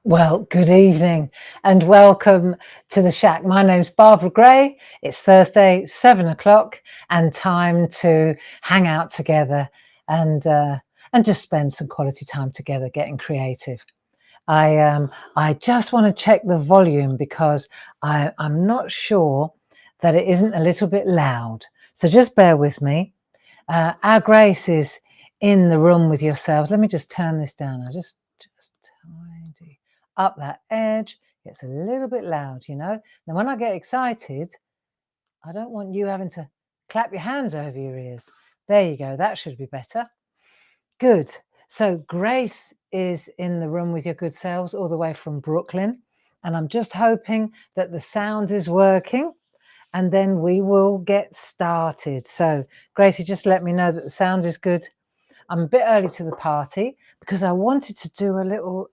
Well, good evening and welcome to the SHAC. My name's Barbara Gray. It's Thursday, 7 o'clock, and time to hang out together and just spend some quality time together getting creative. I just want to check the volume because I'm not sure that it isn't a little bit loud. So just bear with me. Our Grace is in the room with yourselves. Let me just turn this down. I just tidy up that edge. It's a little bit loud, you know. Now, when I get excited, I don't want you having to clap your hands over your ears. There you go. That should be better. Good. So Grace is in the room with your good selves all the way from Brooklyn. And I'm just hoping that the sound is working. And then we will get started. So Gracie, just let me know that the sound is good. I'm a bit early to the party because I wanted to do a little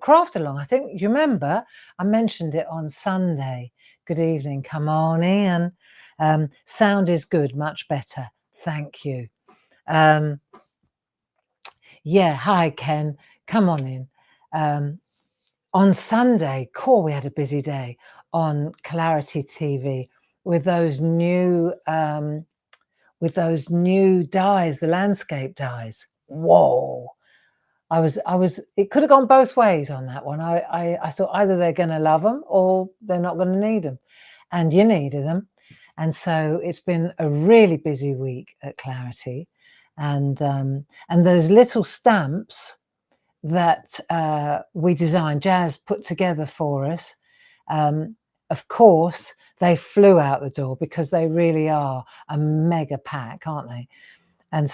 craft along. I think you remember I mentioned it on Sunday. Good evening, come on in. Sound is good, much better. Thank you. Yeah, hi Ken, come on in. On Sunday, cool, we had a busy day on Clarity TV with those new dies, the landscape dies. Whoa. It could have gone both ways on that one. I thought either they're going to love them or they're not going to need them, and you needed them. And so it's been a really busy week at Clarity, and those little stamps that we designed, Jazz put together for us. Of course, they flew out the door because they really are a mega pack, aren't they? And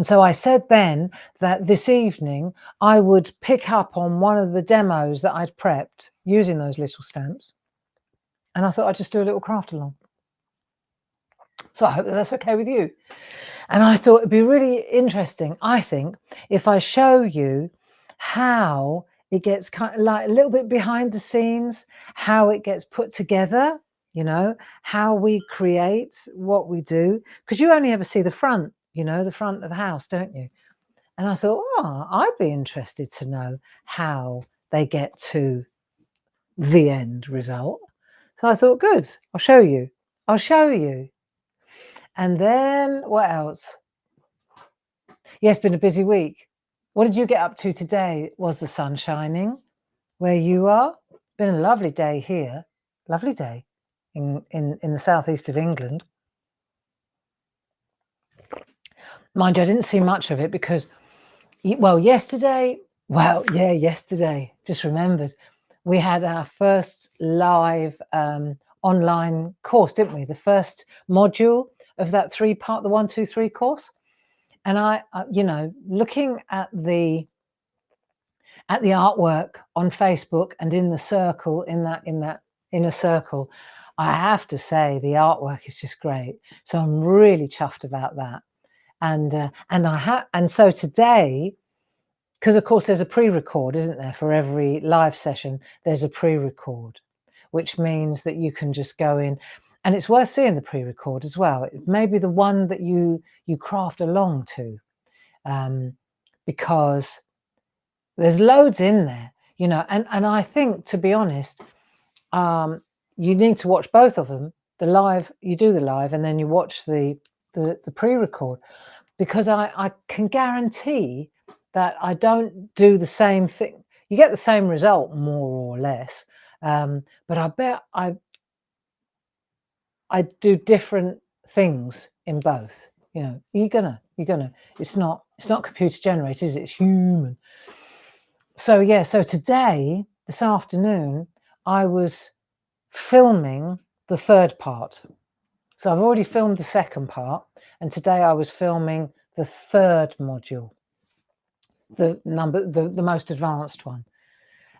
so I said then that this evening I would pick up on one of the demos that I'd prepped using those little stamps. And I thought I'd just do a little craft along. So I hope that that's okay with you. And I thought it'd be really interesting, I think, if I show you how it gets kind of like a little bit behind the scenes, how it gets put together, you know, how we create what we do. Because you only ever see the front, you know, the front of the house, don't you? And I thought, oh, I'd be interested to know how they get to the end result. So I thought, good, I'll show you. I'll show you. And then what else? Yeah, it's been a busy week. What did you get up to today? Was the sun shining where you are? Been a lovely day here. Lovely day in the southeast of England. Mind you, I didn't see much of it because, well, yesterday, just remembered, we had our first live online course, didn't we? The first module of that 3-part, the 1, 2, 3 course. And I you know, looking at the artwork on Facebook and in the circle, in that inner circle, I have to say the artwork is just great. So I'm really chuffed about that. And so today, because of course there's a pre-record, isn't there? For every live session, there's a pre-record, which means that you can just go in, and it's worth seeing the pre-record as well. It may be the one that you craft along to, because there's loads in there, you know, and I think, to be honest, you need to watch both of them. The live, you do the live, and then you watch the pre-record, because I can guarantee that I don't do the same thing. You get the same result more or less, but I bet I do different things in both. You know, you're gonna. It's not computer generated, is it? It's human. So yeah. So today, this afternoon, I was filming the 3rd part. So I've already filmed the 2nd part, and today I was filming the 3rd module, the most advanced one.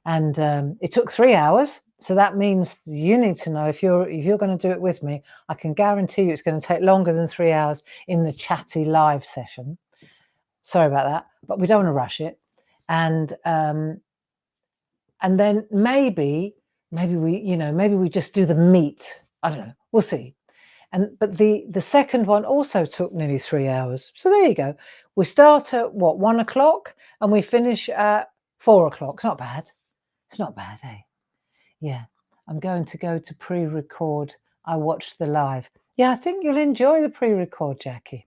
And it took 3 hours. So that means you need to know, if you're going to do it with me, I can guarantee you it's going to take longer than 3 hours in the chatty live session. Sorry about that, but we don't want to rush it. And then maybe we just do the meat. I don't know. We'll see. But the second one also took nearly 3 hours. So there you go. We start at what, 1 o'clock, and we finish at 4 o'clock. It's not bad. It's not bad, eh? Yeah. I'm going to go to pre-record. I watched the live. Yeah, I think you'll enjoy the pre-record, Jackie.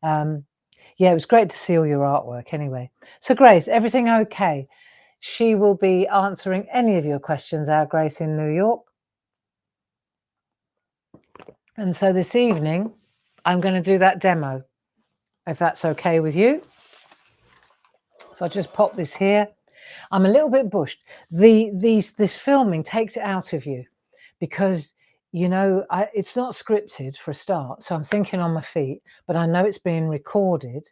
Yeah, it was great to see all your artwork anyway. So Grace, everything okay? She will be answering any of your questions, our Grace in New York. And so this evening, I'm going to do that demo, if that's okay with you. So I'll just pop this here. I'm a little bit bushed. This filming takes it out of you because, you know, it's not scripted for a start. So I'm thinking on my feet, but I know it's being recorded,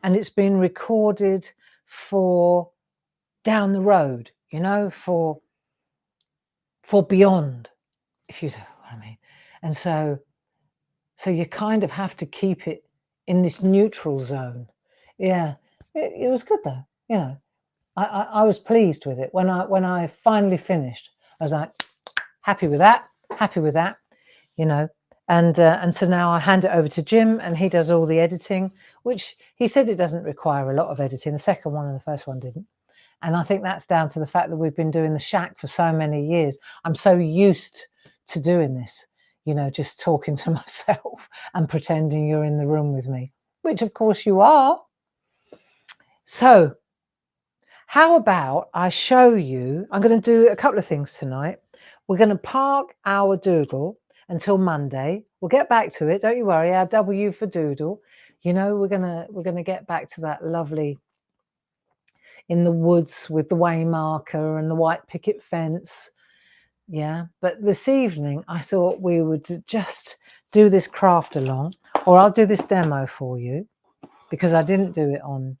and it's being recorded for down the road, you know, for beyond, if you know what I mean. And so you kind of have to keep it in this neutral zone. Yeah, it was good though. You know, I was pleased with it when I finally finished. I was like, happy with that, you know. And so now I hand it over to Jim, and he does all the editing, which he said it doesn't require a lot of editing. The second one and the first one didn't. And I think that's down to the fact that we've been doing the SHAC for so many years. I'm so used to doing this, you know, just talking to myself and pretending you're in the room with me, which of course you are. So how about I show you, I'm going to do a couple of things tonight. We're going to park our doodle until Monday. We'll get back to it. Don't you worry. Our W for doodle. You know, we're going to get back to that lovely in the woods with the waymarker and the white picket fence. Yeah, but this evening I thought we would just do this craft along, or I'll do this demo for you because I didn't do it on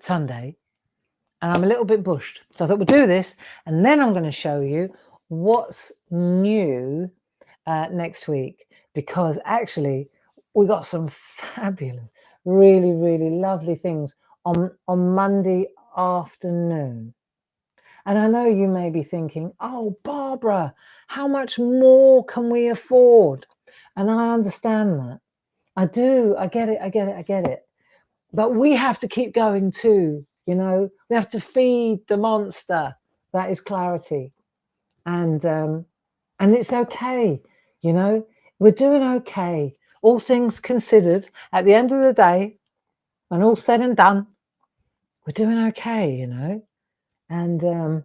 Sunday and I'm a little bit bushed. So I thought we'll do this, and then I'm going to show you what's new next week, because actually we got some fabulous, really, really lovely things on Monday afternoon. And I know you may be thinking, oh, Barbara, how much more can we afford? And I understand that. I do. I get it. But we have to keep going too, you know. We have to feed the monster. That is clarity. And it's okay, you know. We're doing okay. All things considered, at the end of the day, and all said and done, we're doing okay, you know. And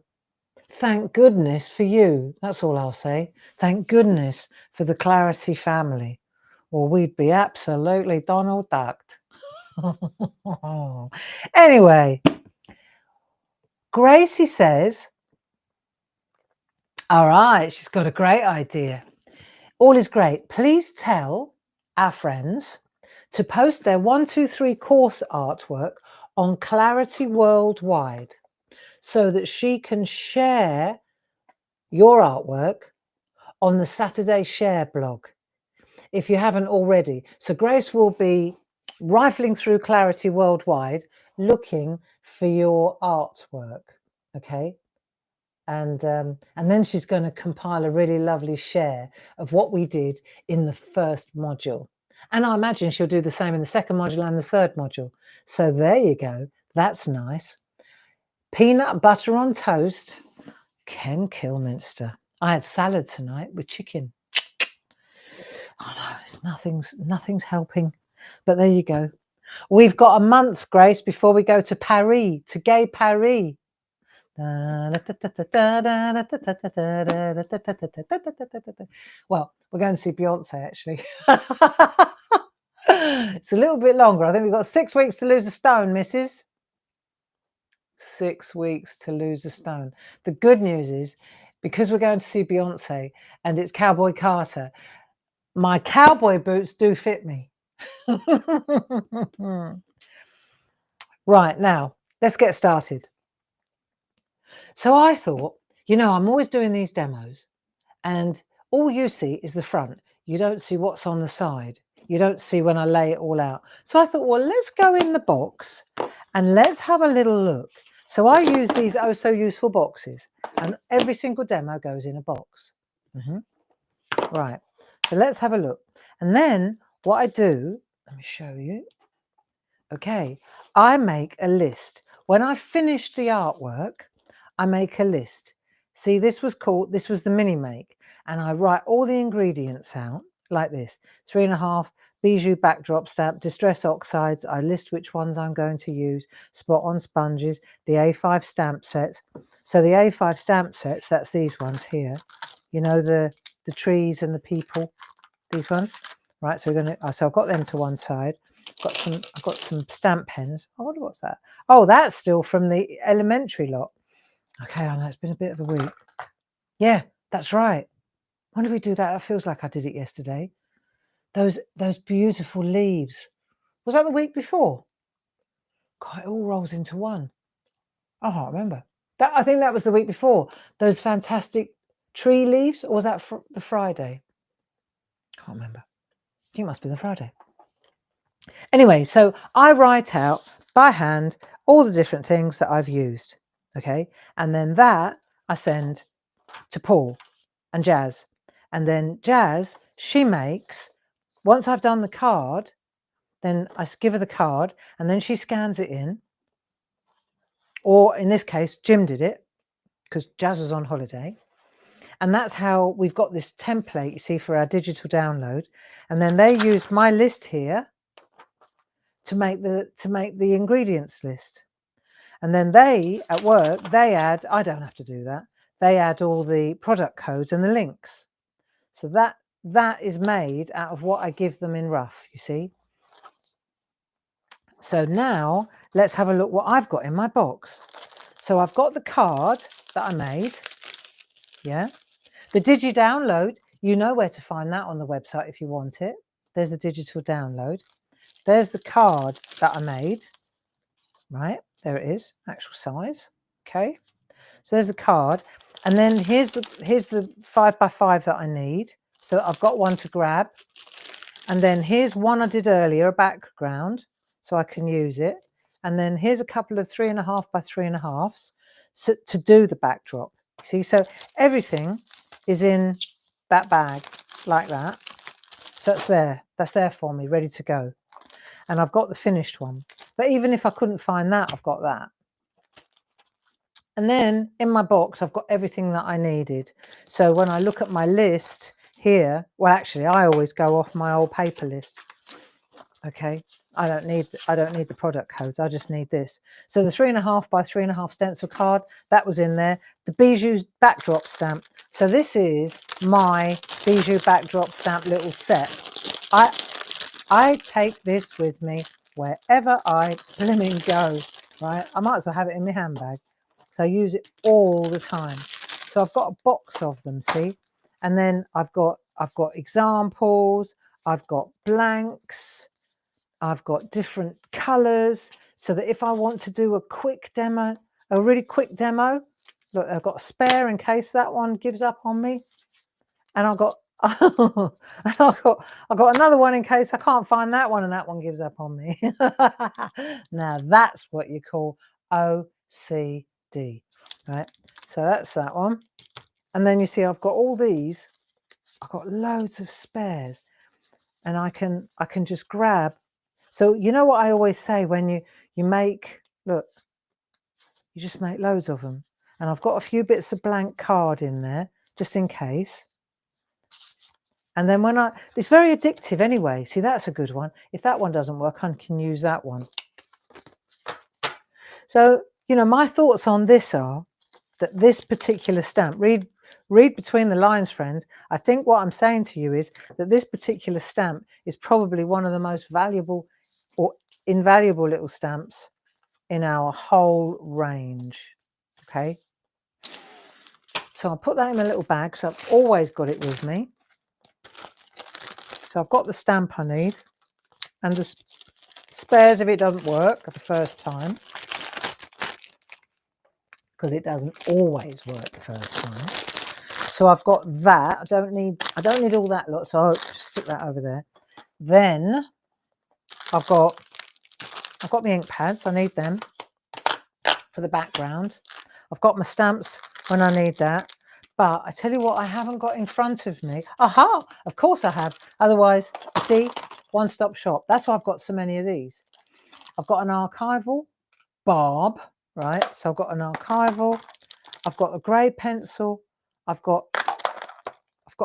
thank goodness for you. That's all I'll say. Thank goodness for the Clarity family, or we'd be absolutely Donald Ducked. Anyway, Gracie says, all right, she's got a great idea. All is great. Please tell our friends to post their 1, 2, 3 course artwork on Clarity Worldwide so that she can share your artwork on the Saturday Share blog, if you haven't already. So Grace will be rifling through Clarity Worldwide looking for your artwork, okay? And then she's going to compile a really lovely share of what we did in the first module. And I imagine she'll do the same in the second module and the third module. So there you go. That's nice. Peanut butter on toast. Ken Kilminster. I had salad tonight with chicken. Oh no, nothing's helping. But there you go. We've got a month, Grace, before we go to Paris, to Gay Paris. Well, we're going to see Beyonce, actually. It's a little bit longer. I think we've got 6 weeks to lose a stone, missus. 6 weeks to lose a stone. The good news is, because we're going to see Beyonce and it's Cowboy Carter, my cowboy boots do fit me. Right, now, let's get started. So I thought, you know, I'm always doing these demos and all you see is the front. You don't see what's on the side. You don't see when I lay it all out. So I thought, well, let's go in the box and let's have a little look. So I use these oh so useful boxes, and every single demo goes in a box. Right, so let's have a look. And then what I do, let me show you. Okay, I make a list. When I finish the artwork, I make a list. See, this was the mini make, and I write all the ingredients out like this. 3.5 bijou backdrop stamp, distress oxides. I list which ones I'm going to use, spot on sponges, the A5 stamp sets. So the A5 stamp sets, that's these ones here. You know, the trees and the people, these ones. Right, so so I've got them to one side. I've got some stamp pens. I wonder what's that. Oh, that's still from the elementary lot. Okay, I know it's been a bit of a week. Yeah, that's right. When did we do that? That feels like I did it yesterday. Those beautiful leaves. Was that the week before? God, it all rolls into one. I can't remember. I think that was the week before. Those fantastic tree leaves, or was that the Friday? Can't remember. I think it must be the Friday. Anyway, so I write out by hand all the different things that I've used, okay? And then that I send to Paul and Jazz. And then Jazz, she makes, once I've done the card, then I give her the card and then she scans it in. Or in this case, Jim did it because Jazz was on holiday. And that's how we've got this template, you see, for our digital download. And then they use my list here to make the ingredients list. And then they, at work, they add, I don't have to do that, they add all the product codes and the links. So that is made out of what I give them in rough, you see. So now let's have a look what I've got in my box. So I've got the card that I made, yeah. The Digi Download, you know where to find that on the website if you want it. There's the digital download. There's the card that I made, right? There it is, actual size, okay. So there's the card, and then here's the 5x5 that I need. So I've got one to grab, and then here's one I did earlier, a background, so I can use it. And then here's a couple of 3.5 by 3.5s so to do the backdrop. See, so everything is in that bag like that. So it's there. That's there for me, ready to go. And I've got the finished one. But even if I couldn't find that, I've got that. And then in my box, I've got everything that I needed. So when I look at my list here, well, actually, I always go off my old paper list. Okay, I don't need the product codes. I just need this. So the 3.5 by 3.5 stencil card, that was in there. The bijou backdrop stamp. So this is my bijou backdrop stamp little set. I take this with me wherever I blooming go. Right, I might as well have it in my handbag. So I use it all the time. So I've got a box of them, see, and then I've got examples, I've got blanks, I've got different colors, so that if I want to do a quick demo, a really quick demo, look, I've got a spare in case that one gives up on me, and I've got I've got another one in case I can't find that one and that one gives up on me. Now that's what you call OCD. Right, so that's that one. And then you see I've got all these, I've got loads of spares, and I can just grab. So you know what I always say, when you make, look, you just make loads of them. And I've got a few bits of blank card in there just in case. And then it's very addictive anyway. See, that's a good one. If that one doesn't work, I can use that one. So, you know, my thoughts on this are that this particular stamp, read between the lines, friends. I think what I'm saying to you is that this particular stamp is probably one of the most valuable or invaluable little stamps in our whole range. Okay. So I'll put that in a little bag. So I've always got it with me. So I've got the stamp I need and the spares if it doesn't work the first time, because it doesn't always work the first time. So I've got that. I don't need all that lot, so I'll just stick that over there. Then I've got my ink pads. I need them for the background. I've got my stamps when I need that. But I tell you what, I haven't got in front of me. Aha, of course I have. Otherwise, you see, one-stop shop. That's why I've got so many of these. I've got an archival barb, right? So I've got an archival. I've got a grey pencil. I've got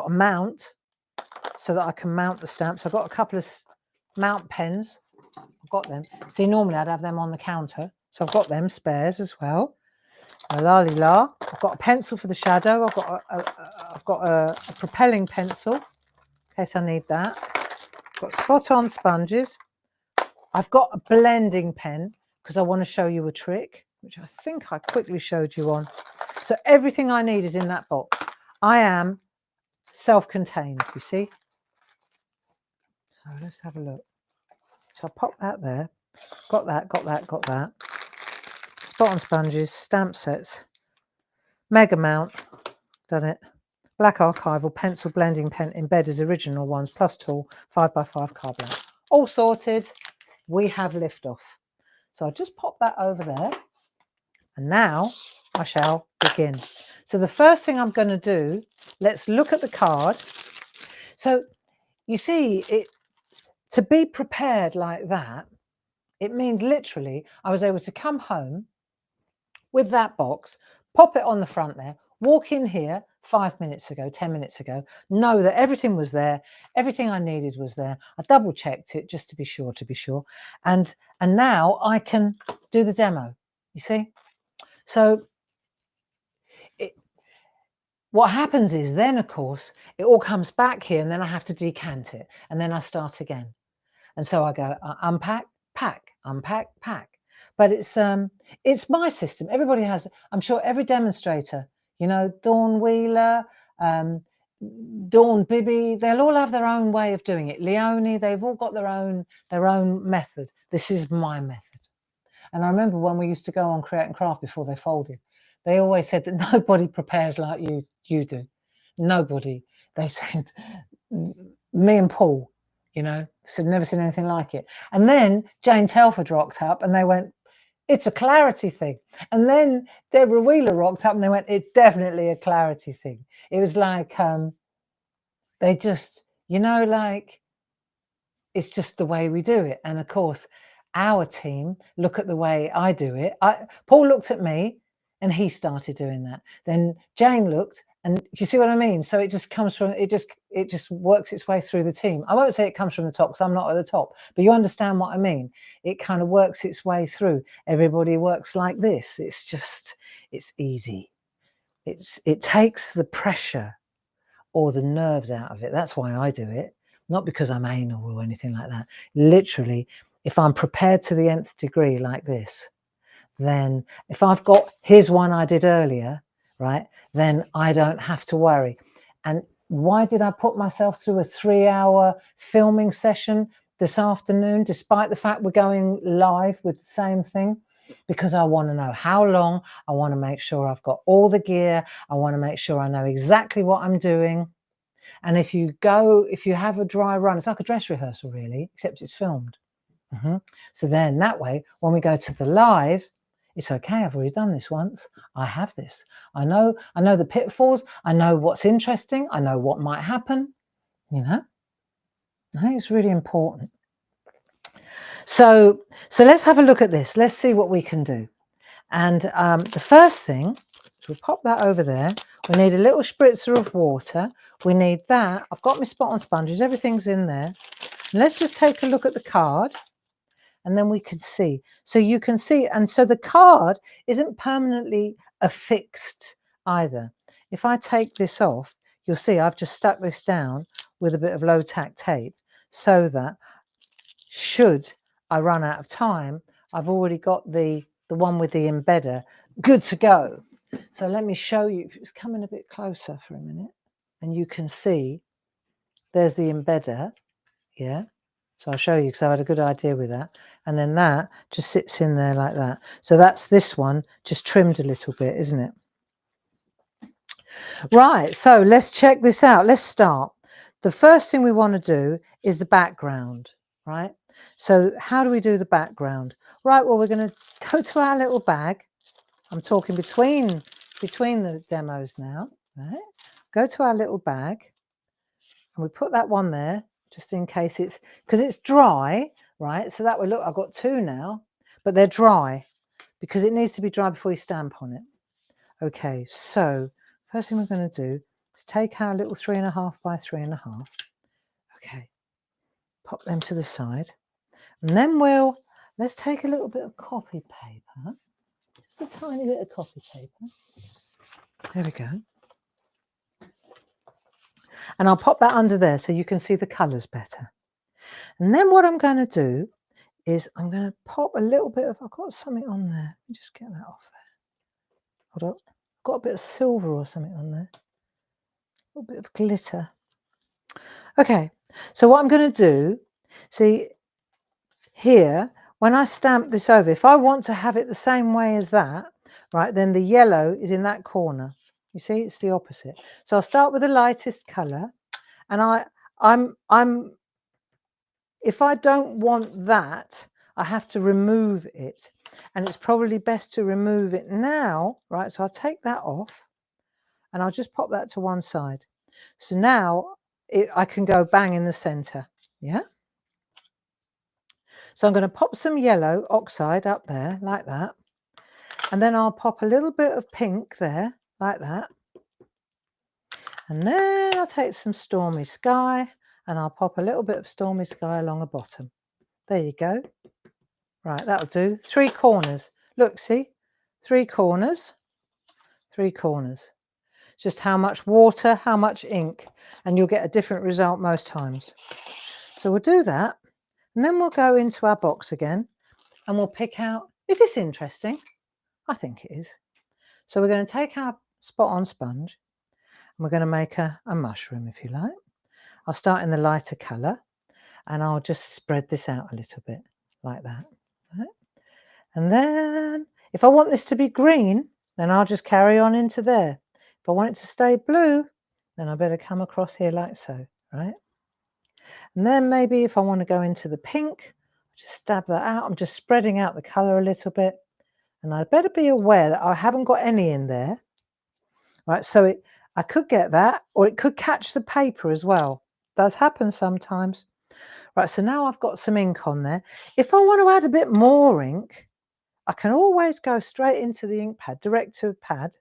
a mount so that I can mount the stamps. I've got a couple of mount pens. I've got them. See, normally I'd have them on the counter. So I've got them spares as well. La li la. I've got a pencil for the shadow. I've got a propelling pencil in case I need that. I've got spot on sponges. I've got a blending pen because I want to show you a trick, which I think I quickly showed you on. So everything I need is in that box. I am self-contained, you see. So let's have a look. So I'll pop that there. Got that, got that, got that. Spot on sponges, stamp sets, mega mount, done it. Black archival, pencil, blending pen, embedders, original ones, plus tool, 5x5 card blank. All sorted. We have liftoff. So I'll just pop that over there. And now I shall begin. So the first thing I'm going to do, let's look at the card. So you see, to be prepared like that, it means literally I was able to come home with that box, pop it on the front there, walk in here 5 minutes ago, 10 minutes ago, know that everything was there, everything I needed was there. I double checked it just to be sure, and now I can do the demo, you see. So what happens is then, of course, it all comes back here and then I have to decant it and then I start again. And so I go unpack, pack, unpack, pack. But it's my system. Everybody has, I'm sure every demonstrator, you know, Dawn Wheeler, Dawn Bibby, they'll all have their own way of doing it. Leonie, they've all got their own method. This is my method. And I remember when we used to go on Create and Craft before they folded, they always said that nobody prepares like you do. Nobody. They said, me and Paul, you know, said never seen anything like it. And then Jane Telford rocked up and they went, it's a clarity thing. And then Deborah Wheeler rocked up and they went, it's definitely a clarity thing. It was like, they just, you know, like, it's just the way we do it. And of course, our team look at the way I do it. Paul looked at me and he started doing that. Then Jane looked, and do you see what I mean? So it just comes from, it just works its way through the team. I won't say it comes from the top because I'm not at the top, but you understand what I mean. It kind of works its way through. Everybody works like this. It's just, it's easy. It takes the pressure or the nerves out of it. That's why I do it. Not because I'm anal or anything like that. Literally, if I'm prepared to the nth degree like this, then if I've got, here's one I did earlier, right, then I don't have to worry. And why did I put myself through a 3-hour filming session this afternoon, despite the fact we're going live with the same thing? Because I want to know how long. I want to make sure I've got all the gear. I want to make sure I know exactly what I'm doing. And if you have a dry run, it's like a dress rehearsal really, except it's filmed. So then that way, when we go to the live, it's okay. I've already done this once. I have this. I know the pitfalls. I know what's interesting. I know what might happen. You know, I think it's really important. So let's have a look at this. Let's see what we can do. And the first thing, so we'll pop that over there. We need a little spritzer of water. We need that. I've got my spot on sponges. Everything's in there. And let's just take a look at the card. And then we can see. So you can see, and so the card isn't permanently affixed either. If I take this off, you'll see I've just stuck this down with a bit of low tack tape so that should I run out of time, I've already got the one with the embedder good to go. So let me show you. It's coming a bit closer for a minute, and you can see there's the embedder. Yeah. So I'll show you because I had a good idea with that. And then that just sits in there like that. So that's this one just trimmed a little bit, isn't it? Right, so let's check this out. Let's start. The first thing we want to do is the background, right? So how do we do the background? Right, well, we're going to go to our little bag. I'm talking between the demos now, right? Go to our little bag and we put that one there just in case it's, because it's dry, right? So that way, look, I've got 2 now, but they're dry because it needs to be dry before you stamp on it. Okay, so first thing we're going to do is take our little 3.5 by 3.5. Okay, pop them to the side. And then let's take a little bit of copy paper, just a tiny bit of copy paper. There we go. And I'll pop that under there so you can see the colours better. And then what I'm going to do is I'm going to pop a little bit of, I've got something on there. Let me just get that off there. Hold on. I've got a bit of silver or something on there. A little bit of glitter. Okay, so what I'm going to do, see here, when I stamp this over, if I want to have it the same way as that, right, then the yellow is in that corner. You see, it's the opposite. So I'll start with the lightest colour, and if I don't want that, I have to remove it, and it's probably best to remove it now, right? So I'll take that off, and I'll just pop that to one side. So now I can go bang in the centre, yeah? So I'm going to pop some yellow oxide up there like that, and then I'll pop a little bit of pink there like that, and then I'll take some Stormy Sky and I'll pop a little bit of Stormy Sky along the bottom. There you go. Right, that'll do. 3 corners. Look, see? 3 corners, 3 corners. Just how much water, how much ink, and you'll get a different result most times. So we'll do that, and then we'll go into our box again and we'll pick out, is this interesting? I think it is. So we're going to take our spot on sponge and we're going to make a mushroom, if you like. I'll start in the lighter colour and I'll just spread this out a little bit like that. Right? And then if I want this to be green, then I'll just carry on into there. If I want it to stay blue, then I better come across here like so, right? And then maybe if I want to go into the pink, just stab that out. I'm just spreading out the colour a little bit. And I better be aware that I haven't got any in there, right? So I could get that, or it could catch the paper as well. It does happen sometimes. Right, so now I've got some ink on there. If I want to add a bit more ink, I can always go straight into the ink pad, direct to a pad,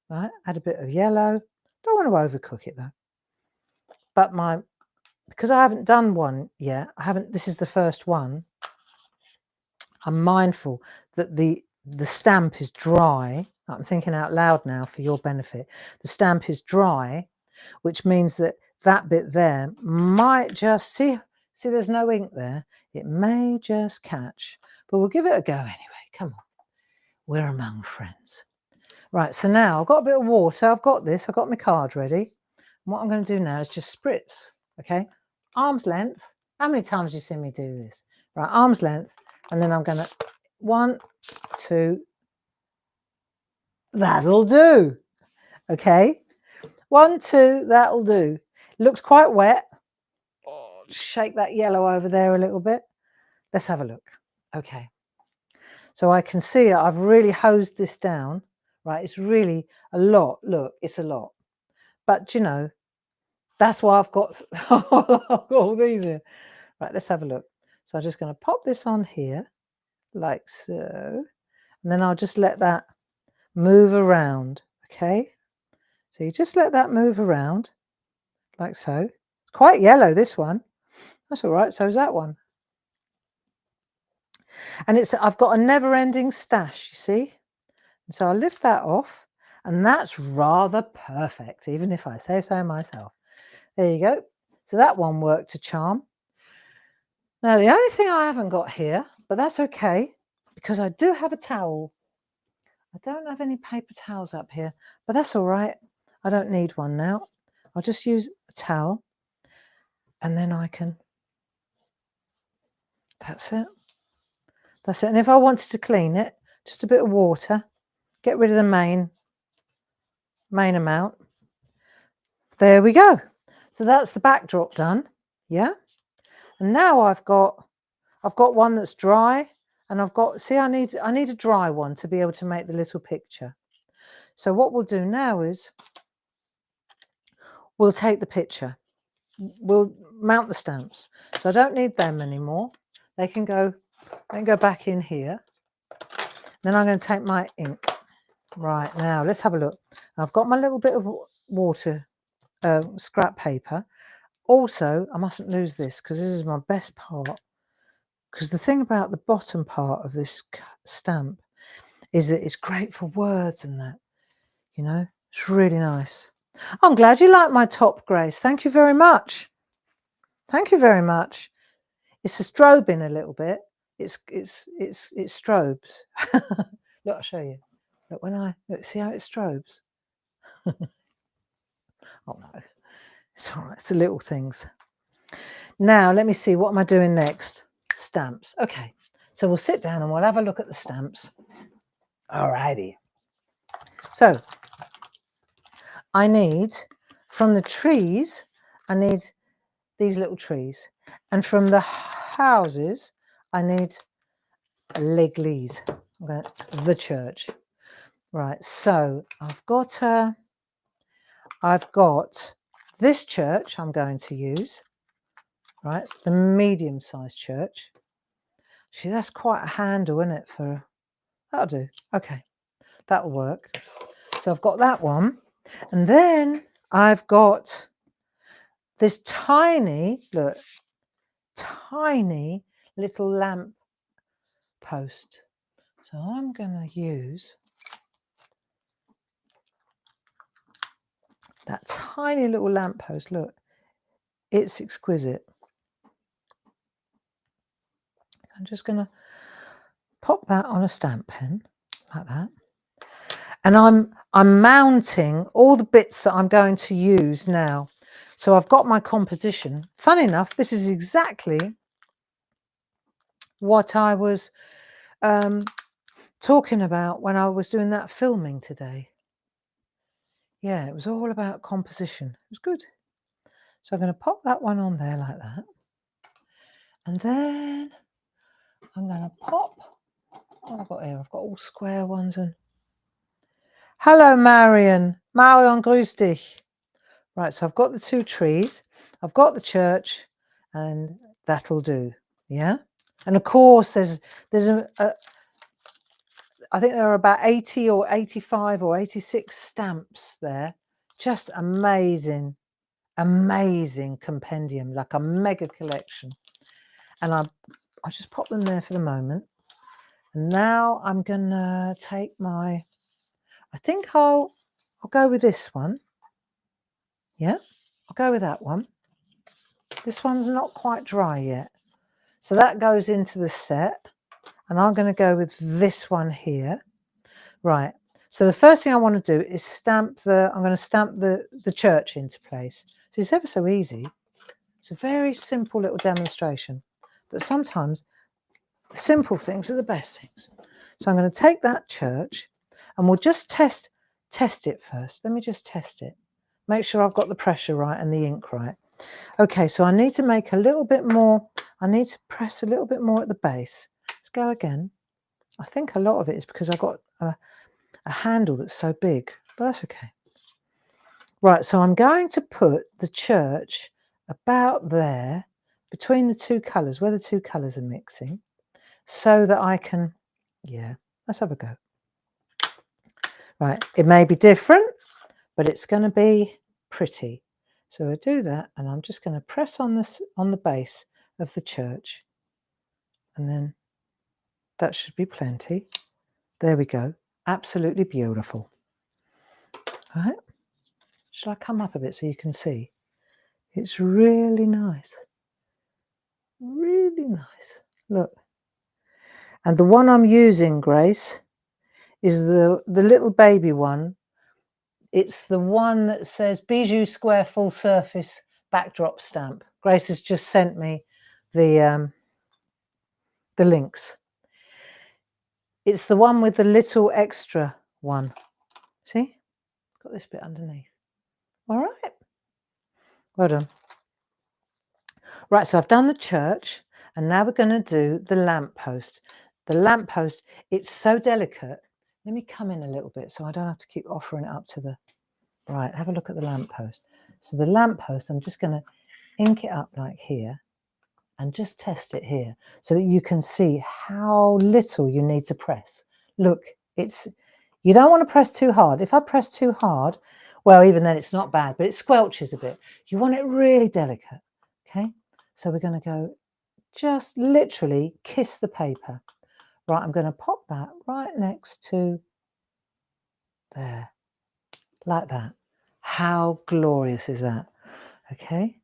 right? Add a bit of yellow. Don't want to overcook it though. But because I haven't done one yet, this is the first one, I'm mindful that the stamp is dry. I'm thinking out loud now for your benefit. The stamp is dry, which means that that bit there might just, see there's no ink there. It may just catch, but we'll give it a go anyway. Come on, we're among friends. Right, so now I've got a bit of water. I've got my card ready. And what I'm going to do now is just spritz, okay? Arm's length. How many times have you seen me do this? Right, arm's length. And then I'm going to 1, 2, that'll do. Okay, 1, 2, that'll do. Looks quite wet. Shake that yellow over there a little bit. Let's have a look. Okay, so I can see I've really hosed this down, right? It's really a lot. Look, it's a lot. But you know, that's why I've got all these here. Right, let's have a look. So I'm just going to pop this on here like so. And then I'll just let that move around, okay? So you just let that move around like so. It's quite yellow, this one. That's all right, so is that one. And I've got a never-ending stash, you see? And so I'll lift that off, and that's rather perfect, even if I say so myself. There you go. So that one worked a charm. Now, the only thing I haven't got here, but that's okay, because I do have a towel. I don't have any paper towels up here, but that's all right. I don't need one now. I'll just use a towel, and then I can, that's it. That's it. And if I wanted to clean it, just a bit of water, get rid of the main amount. There we go. So that's the backdrop done. Yeah. And now I've got one that's dry, and I've got, see, I need a dry one to be able to make the little picture. So what we'll do now is we'll take the picture. We'll mount the stamps. So I don't need them anymore. They can go back in here. Then I'm going to take my ink. Right, now let's have a look. I've got my little bit of water, scrap paper. Also, I mustn't lose this because this is my best part. Because the thing about the bottom part of this stamp is that it's great for words and that, you know, it's really nice. I'm glad you like my top, Grace. Thank you very much. Thank you very much. It's a strobing a little bit. It's strobes. Look, I'll show you. Look, look, see how it strobes? Oh no, it's all right. It's the little things. Now, let me see. What am I doing next? Stamps. Okay, so we'll sit down and we'll have a look at the stamps. All righty. So, I need, from the trees, I need these little trees. And from the houses, I need l'église. The church. Right, so I've got this church I'm going to use, right, the medium-sized church. See, that's quite a handle, isn't it? That'll do. Okay, that'll work. So I've got that one, and then I've got this tiny little lamp post. So I'm going to use that tiny little lamppost. Look, it's exquisite. I'm just going to pop that on a stamp pen like that. And I'm mounting all the bits that I'm going to use now. So I've got my composition. Funny enough, this is exactly what I was talking about when I was doing that filming today. Yeah, it was all about composition. It was good. So I'm going to pop that one on there like that. And then I'm going to pop, what have I got here? I've got all square ones. And hello, Marion. Marion, grüß dich. Right, so I've got the two trees. I've got the church, and that'll do. Yeah. And of course, there's I think there are about 80 or 85 or 86 stamps there. Just amazing, amazing compendium, like a mega collection. And I'll just pop them there for the moment. And now I'm gonna take I think I'll go with this one. Yeah, I'll go with that one. This one's not quite dry yet. So that goes into the set. And I'm going to go with this one here. Right. So the first thing I want to do is I'm going to stamp the church into place. So it's ever so easy. It's a very simple little demonstration. But sometimes the simple things are the best things. So I'm going to take that church and we'll just test it first. Let me just test it. Make sure I've got the pressure right and the ink right. Okay, so I need to make a little bit more. I need to press a little bit more at the base. Let's go again. I think a lot of it is because I've got a handle that's so big, but that's okay. Right, so I'm going to put the church about there between the two colours, where the two colours are mixing, so that I can, yeah, let's have a go. Right, it may be different, but it's going to be pretty. So I do that, and I'm just going to press on the base of the church, and then that should be plenty. There we go. Absolutely beautiful. All right. Shall I come up a bit so you can see? It's really nice. Really nice. Look. And the one I'm using, Grace, is the little baby one. It's the one that says Bijou Square Full Surface Backdrop Stamp. Grace has just sent me the links. It's the one with the little extra one. See? Got this bit underneath. All right. Well done. Right, so I've done the church, and now we're going to do the lamppost. The lamppost, it's so delicate. Let me come in a little bit so I don't have to keep offering it up to the... Right, have a look at the lamppost. So the lamppost, I'm just going to ink it up like here and just test it here so that you can see how little you need to press. Look, you don't want to press too hard. If I press too hard, well, even then it's not bad, but it squelches a bit. You want it really delicate, okay? So we're going to go just literally kiss the paper. Right, I'm going to pop that right next to there, like that. How glorious is that? Okay.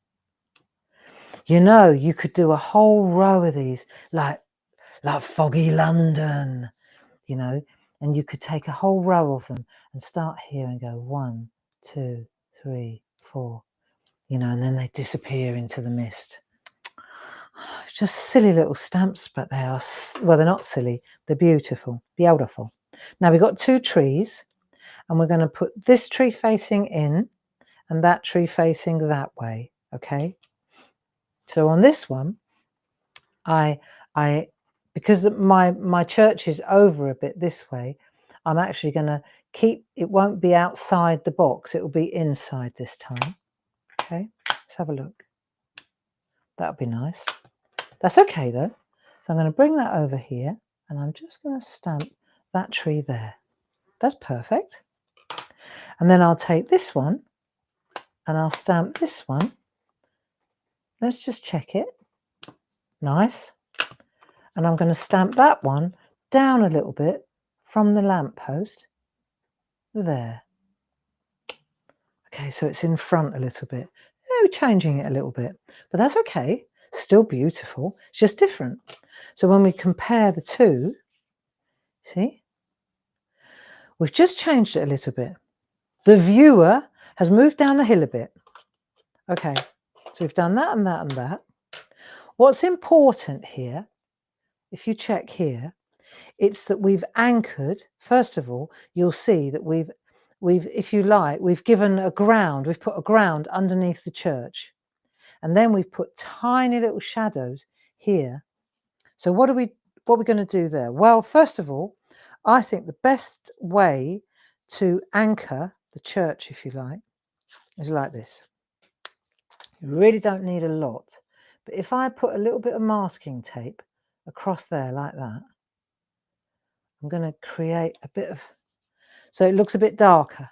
You know, you could do a whole row of these, like Foggy London, you know, and you could take a whole row of them and start here and go 1, 2, 3, 4, you know, and then they disappear into the mist. Just silly little stamps, but they are, well, they're not silly, they're beautiful, beautiful. Now we've got 2 trees, and we're going to put this tree facing in and that tree facing that way, okay? So on this one, because my church is over a bit this way, I'm actually going to keep, it won't be outside the box, it will be inside this time. Okay, let's have a look. That would be nice. That's okay though. So I'm going to bring that over here and I'm just going to stamp that tree there. That's perfect. And then I'll take this one and I'll stamp this one. Let's just check it. Nice. And I'm going to stamp that one down a little bit from the lamppost there. Okay, so it's in front a little bit. Oh, changing it a little bit, but that's okay. Still beautiful. It's just different. So when we compare the two, see, we've just changed it a little bit. The viewer has moved down the hill a bit. Okay, so we've done that and that and that. What's important here, if you check here, it's that we've anchored. First of all, you'll see that we've, if you like, we've given a ground. We've put a ground underneath the church, and then we've put tiny little shadows here. So what are we going to do there? Well, first of all, I think the best way to anchor the church, if you like, is like this. You really don't need a lot, but if I put a little bit of masking tape across there like that, I'm going to create a bit of, so it looks a bit darker,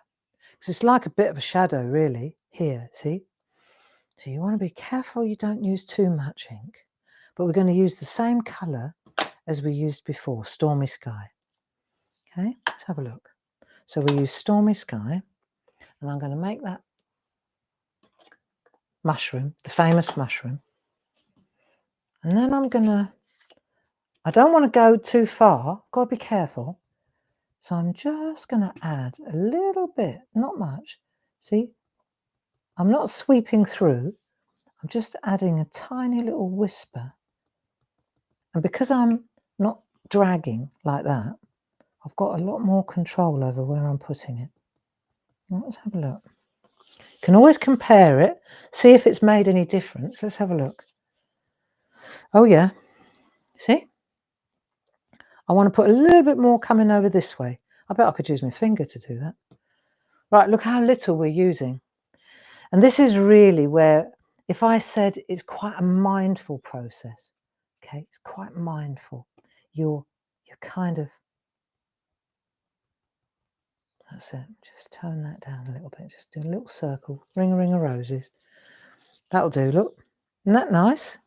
because it's like a bit of a shadow really here, see? So you want to be careful you don't use too much ink, but we're going to use the same colour as we used before, Stormy Sky. Okay, let's have a look. So we use Stormy Sky, and I'm going to make that mushroom, the famous mushroom, and then I'm going to, I don't want to go too far, got to be careful. So I'm just going to add a little bit, not much. See, I'm not sweeping through, I'm just adding a tiny little whisper. And because I'm not dragging like that, I've got a lot more control over where I'm putting it. Let's have a look. You can always compare it, see if it's made any difference. Let's have a look. Oh yeah, see? I want to put a little bit more coming over this way. I bet I could use my finger to do that. Right, look how little we're using. And this is really where, if I said it's quite a mindful process, okay, it's quite mindful. You're kind of, that's it, just tone that down a little bit, just do a little circle, ring a ring of roses. That'll do, look. Isn't that nice?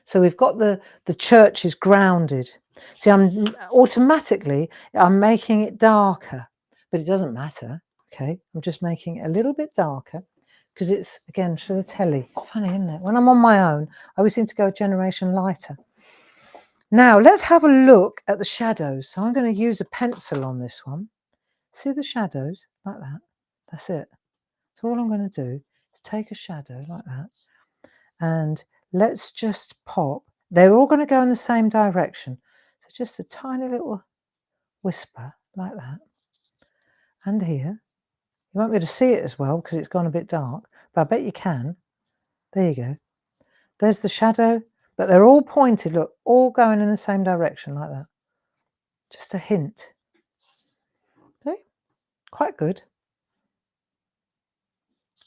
So we've got the church is grounded. See, I'm making it darker, but it doesn't matter, okay? I'm just making it a little bit darker because it's, again, for the telly. Funny, isn't it? When I'm on my own, I always seem to go a generation lighter. Now, let's have a look at the shadows. So I'm going to use a pencil on this one. See the shadows? Like that. That's it. So all I'm going to do is take a shadow like that, and let's just pop. They're all going to go in the same direction. So just a tiny little whisper like that. And here, you won't be able to see it as well because it's gone a bit dark, but I bet you can. There you go. There's the shadow, but they're all pointed, look, all going in the same direction like that. Just a hint. Okay, quite good.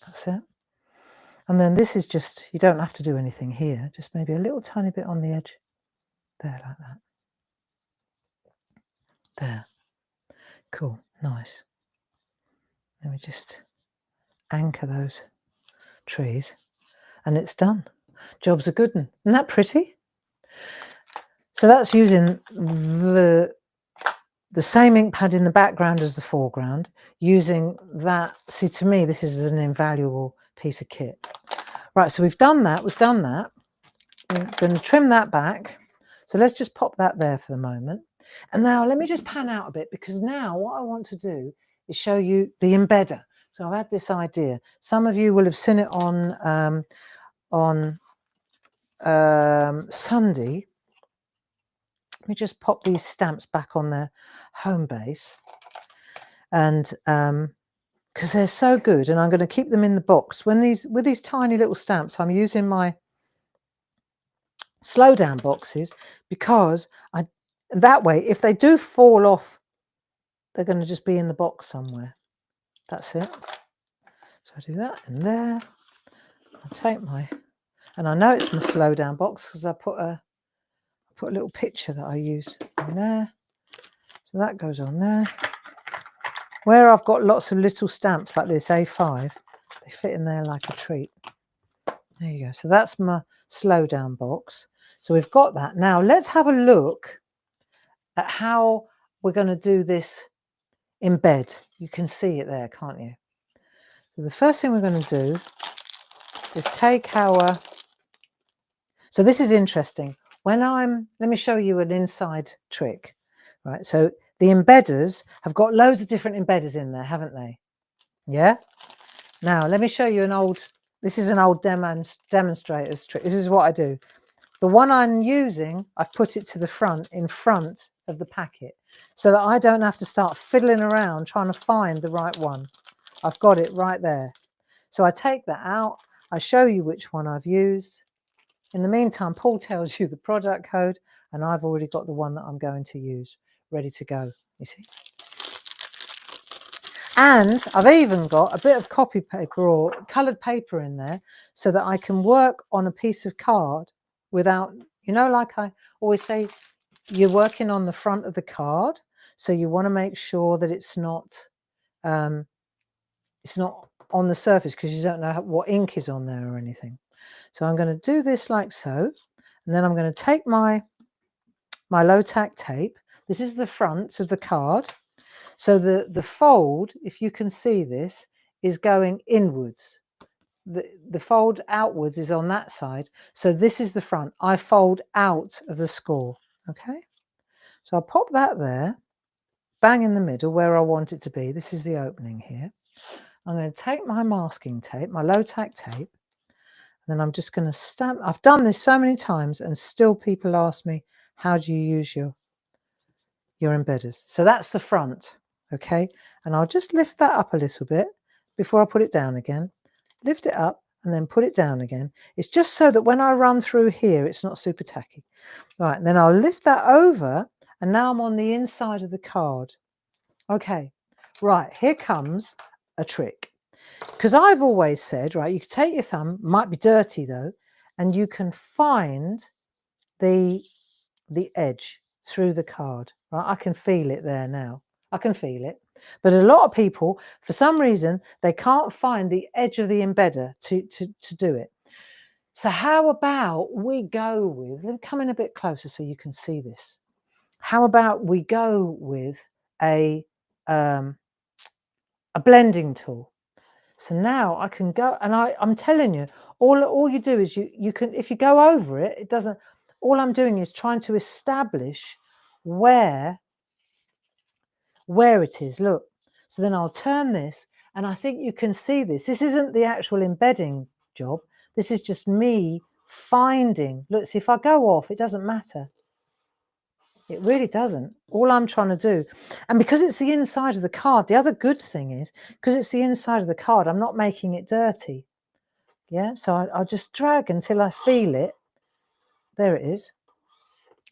That's it. And then this is just, you don't have to do anything here, just maybe a little tiny bit on the edge. There, like that. There. Cool, nice. Let me just anchor those trees and it's done. Job's a good one. Isn't that pretty? So that's using the same ink pad in the background as the foreground, using that. See, to me, this is an invaluable piece of kit. Right, so we've done that. I'm going to trim that back. So let's just pop that there for the moment. And now let me just pan out a bit, because now what I want to do is show you the embedder. So I've had this idea. Some of you will have seen it on Sunday. Let me just pop these stamps back on their home base, and because they're so good, and I'm going to keep them in the box. With these tiny little stamps, I'm using my slow down boxes, because that way, if they do fall off, they're going to just be in the box somewhere. That's it. So I do that in there. I take and I know it's my slow down box because I put a little picture that I use in there. So that goes on there. Where I've got lots of little stamps like this A5, they fit in there like a treat. There you go. So that's my slow down box. So we've got that. Now let's have a look at how we're going to do this embed. You can see it there, can't you? So the first thing we're going to do is take our, so this is interesting. Let me show you an inside trick, right? So the embedders have got loads of different embedders in there, haven't they? Yeah. Now let me show you this is an old demonstrator's trick. This is what I do. The one I'm using, I've put it to the front, in front of the packet, so that I don't have to start fiddling around trying to find the right one. I've got it right there. So I take that out, I show you which one I've used. In the meantime, Paul tells you the product code, and I've already got the one that I'm going to use ready to go, you see. And I've even got a bit of copy paper or coloured paper in there, so that I can work on a piece of card without, like I always say, you're working on the front of the card, so you want to make sure that it's not on the surface, because you don't know what ink is on there or anything. So I'm going to do this like so, and then I'm going to take my low tack tape. This is the front of the card. So the fold, if you can see this, is going inwards. The fold outwards is on that side. So this is the front. I fold out of the score. Okay. So I'll pop that there, bang in the middle where I want it to be. This is the opening here. I'm going to take my masking tape, my low tack tape, and then I'm just going to stamp. I've done this so many times, and still people ask me, how do you use your embedders? So that's the front. Okay, and I'll just lift that up a little bit before I put it down again. Lift it up and then put it down again. It's just so that when I run through here, it's not super tacky. Right, and then I'll lift that over, and now I'm on the inside of the card. Okay, right, here comes a trick. Because I've always said, right, you can take your thumb, might be dirty though, and you can find the edge through the card. Right, I can feel it there now. I can feel it. But a lot of people, for some reason, they can't find the edge of the embedder to do it. So how about we go with, let me come in a bit closer so you can see this. How about we go with a blending tool? So now I can go, and I'm telling you, all you do is you can, if you go over it, it doesn't, all I'm doing is trying to establish where it is. Look, so then I'll turn this, and I think you can see this. This isn't the actual embedding job. This is just me finding. Look, see, if I go off, it doesn't matter. It really doesn't. All I'm trying to do, and because it's the inside of the card, the other good thing is, because it's the inside of the card, I'm not making it dirty. Yeah, so I'll just drag until I feel it. There it is.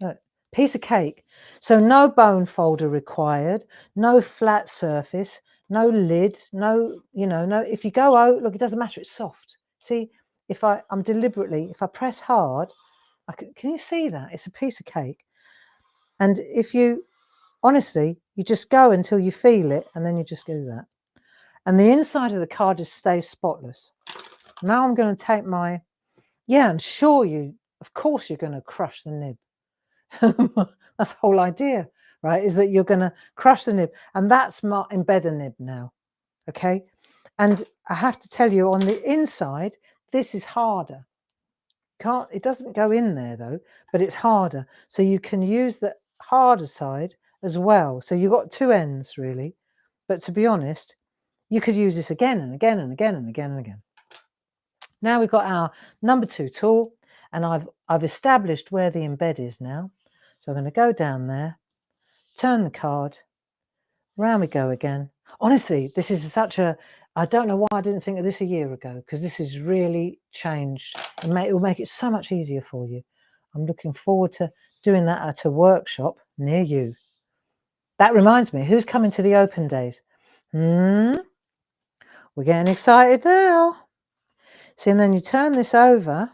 Look, piece of cake. So no bone folder required, no flat surface, no lid, no, no, if you go out, look, it doesn't matter, it's soft. See, if I'm deliberately, if I press hard, can you see that? It's a piece of cake. And if you, honestly, you just go until you feel it, and then you just do that. And the inside of the card just stays spotless. Now I'm going to take my, and sure you, of course you're going to crush the nib. That's the whole idea, right? Is that you're going to crush the nib. And that's my embedder nib now, okay? And I have to tell you, on the inside, this is harder. It doesn't go in there though, but it's harder. So you can use the harder side as well. So you've got two ends really. But to be honest, you could use this again and again and again and again and again. Now we've got our number 2 tool, and I've established where the embed is now. So I'm going to go down there, turn the card, round we go again. Honestly, this is I don't know why I didn't think of this a year ago, because this has really changed. It will make it so much easier for you. I'm looking forward to doing that at a workshop near you. That reminds me, who's coming to the open days? We're getting excited now. See, and then you turn this over.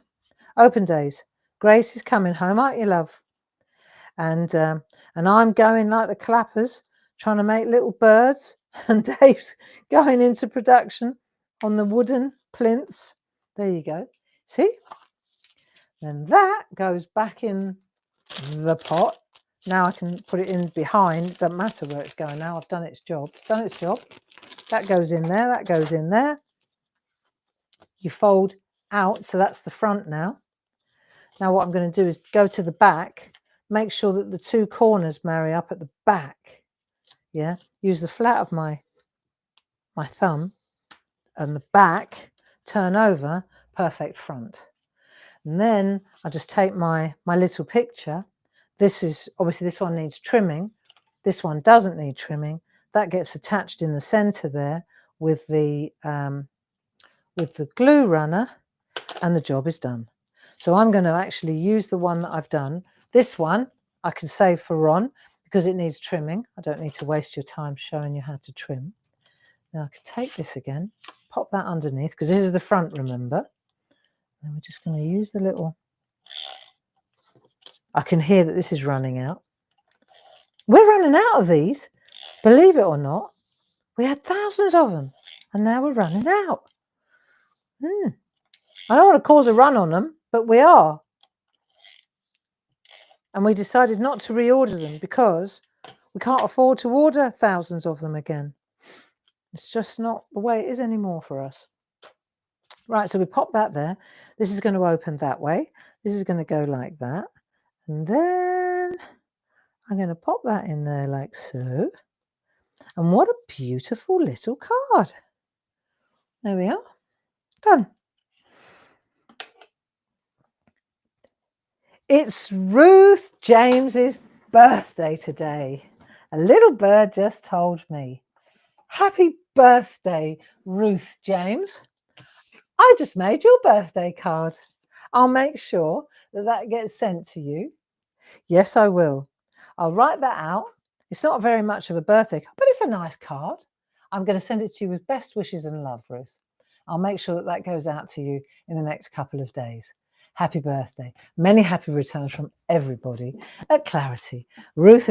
Open days. Grace is coming home, aren't you, love? And I'm going like the clappers, trying to make little birds, and Dave's going into production on the wooden plinths. There you go. See? Then that goes back in the pot. Now I can put it in behind. It doesn't matter where it's going now. I've done its job. Done its job. That goes in there. That goes in there. You fold out. So that's the front now. Now what I'm going to do is go to the back. Make sure that the two corners marry up at the back. Yeah. Use the flat of my thumb and the back. Turn over. Perfect front. And then I just take my little picture. This is obviously, this one needs trimming. This one doesn't need trimming. That gets attached in the center there with the glue runner, and the job is done. So I'm going to actually use the one that I've done. This one I can save for Ron because it needs trimming. I don't need to waste your time showing you how to trim. Now I can take this again, pop that underneath, because this is the front, remember. And we're just going to use the little... I can hear that this is running out. We're running out of these, believe it or not. We had thousands of them, and now we're running out. I don't want to cause a run on them, but we are. And we decided not to reorder them because we can't afford to order thousands of them again. It's just not the way it is anymore for us. Right, so we pop that there. This is going to open that way. This is going to go like that. And then I'm going to pop that in there like so. And what a beautiful little card. There we are. Done. It's Ruth James's birthday today. A little bird just told me. Happy birthday, Ruth James. I just made your birthday card. I'll make sure that gets sent to you. Yes, I will. I'll write that out. It's not very much of a birthday card, but it's a nice card. I'm going to send it to you with best wishes and love, Ruth. I'll make sure that goes out to you in the next couple of days. Happy birthday. Many happy returns from everybody at Clarity. Ruth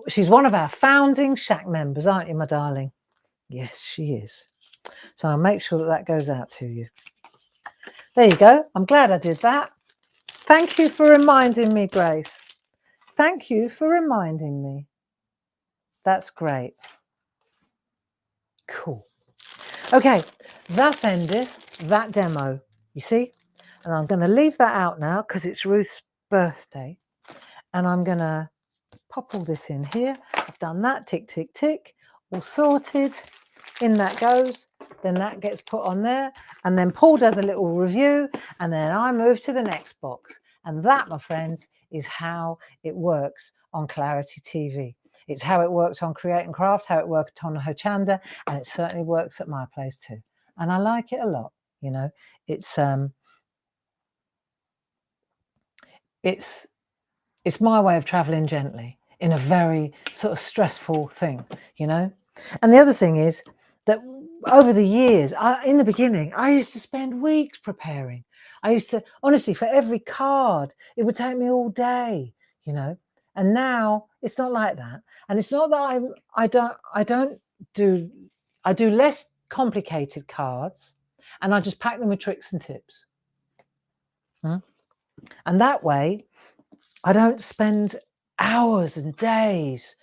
she's one of our founding SHAC members, aren't you, my darling? Yes, she is. So I'll make sure that goes out to you. There you go. I'm glad I did that. Thank you for reminding me, Grace. Thank you for reminding me. That's great. Cool. Okay, that's ended that demo, you see? And I'm going to leave that out now because it's Ruth's birthday. And I'm going to pop all this in here. I've done that, tick, tick, tick, all sorted. In that goes. Then that gets put on there. And then Paul does a little review. And then I move to the next box. And that, my friends, is how it works on Clarity TV. It's how it worked on Create and Craft, how it worked on Hochanda, and it certainly works at my place too. And I like it a lot. You know, it's my way of traveling gently in a very sort of stressful thing, you know. And the other thing is that over the years, in the beginning, I used to spend weeks preparing. I used to, honestly, for every card, it would take me all day, you know. And now it's not like that. And it's not that I do less complicated cards, and I just pack them with tricks and tips. And that way, I don't spend hours and days.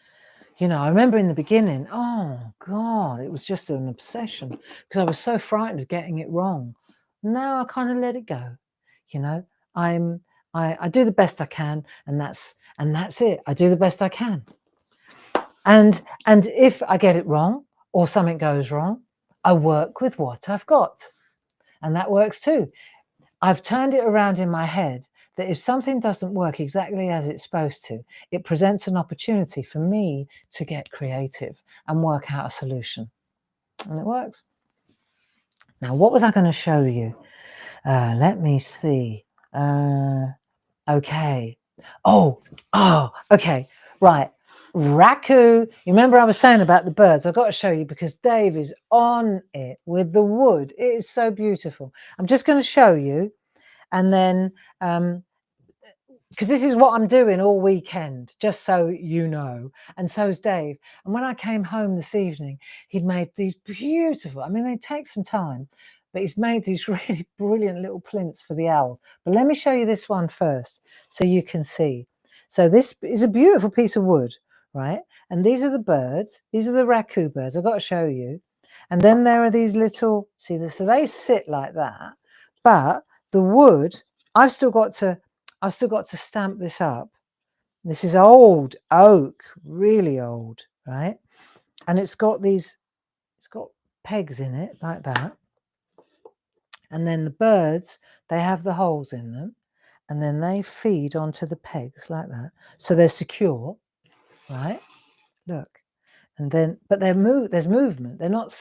You know, I remember in the beginning, oh God, it was just an obsession because I was so frightened of getting it wrong. Now I kind of let it go. You know, I do the best I can, and that's it. I do the best I can. And if I get it wrong or something goes wrong, I work with what I've got. And that works too. I've turned it around in my head that if something doesn't work exactly as it's supposed to, it presents an opportunity for me to get creative and work out a solution. And it works. Now, what was I going to show you? Let me see. Okay. Okay. Right. Raku. You remember I was saying about the birds? I've got to show you because Dave is on it with the wood. It is so beautiful. I'm just going to show you. And then, because this is what I'm doing all weekend, just so you know, and so is Dave. And when I came home this evening, he'd made these beautiful, I mean, they take some time, but he's made these really brilliant little plinths for the owl. But let me show you this one first so you can see. So this is a beautiful piece of wood, right? And these are the birds. These are the raku birds. I've got to show you. And then there are these little, see this, so they sit like that, but the wood, I've still got to stamp this up. This is old oak, really old, right? And it's got pegs in it like that. And then the birds, they have the holes in them, and then they feed onto the pegs like that. So they're secure, right? Look. And then, but there's movement. They're not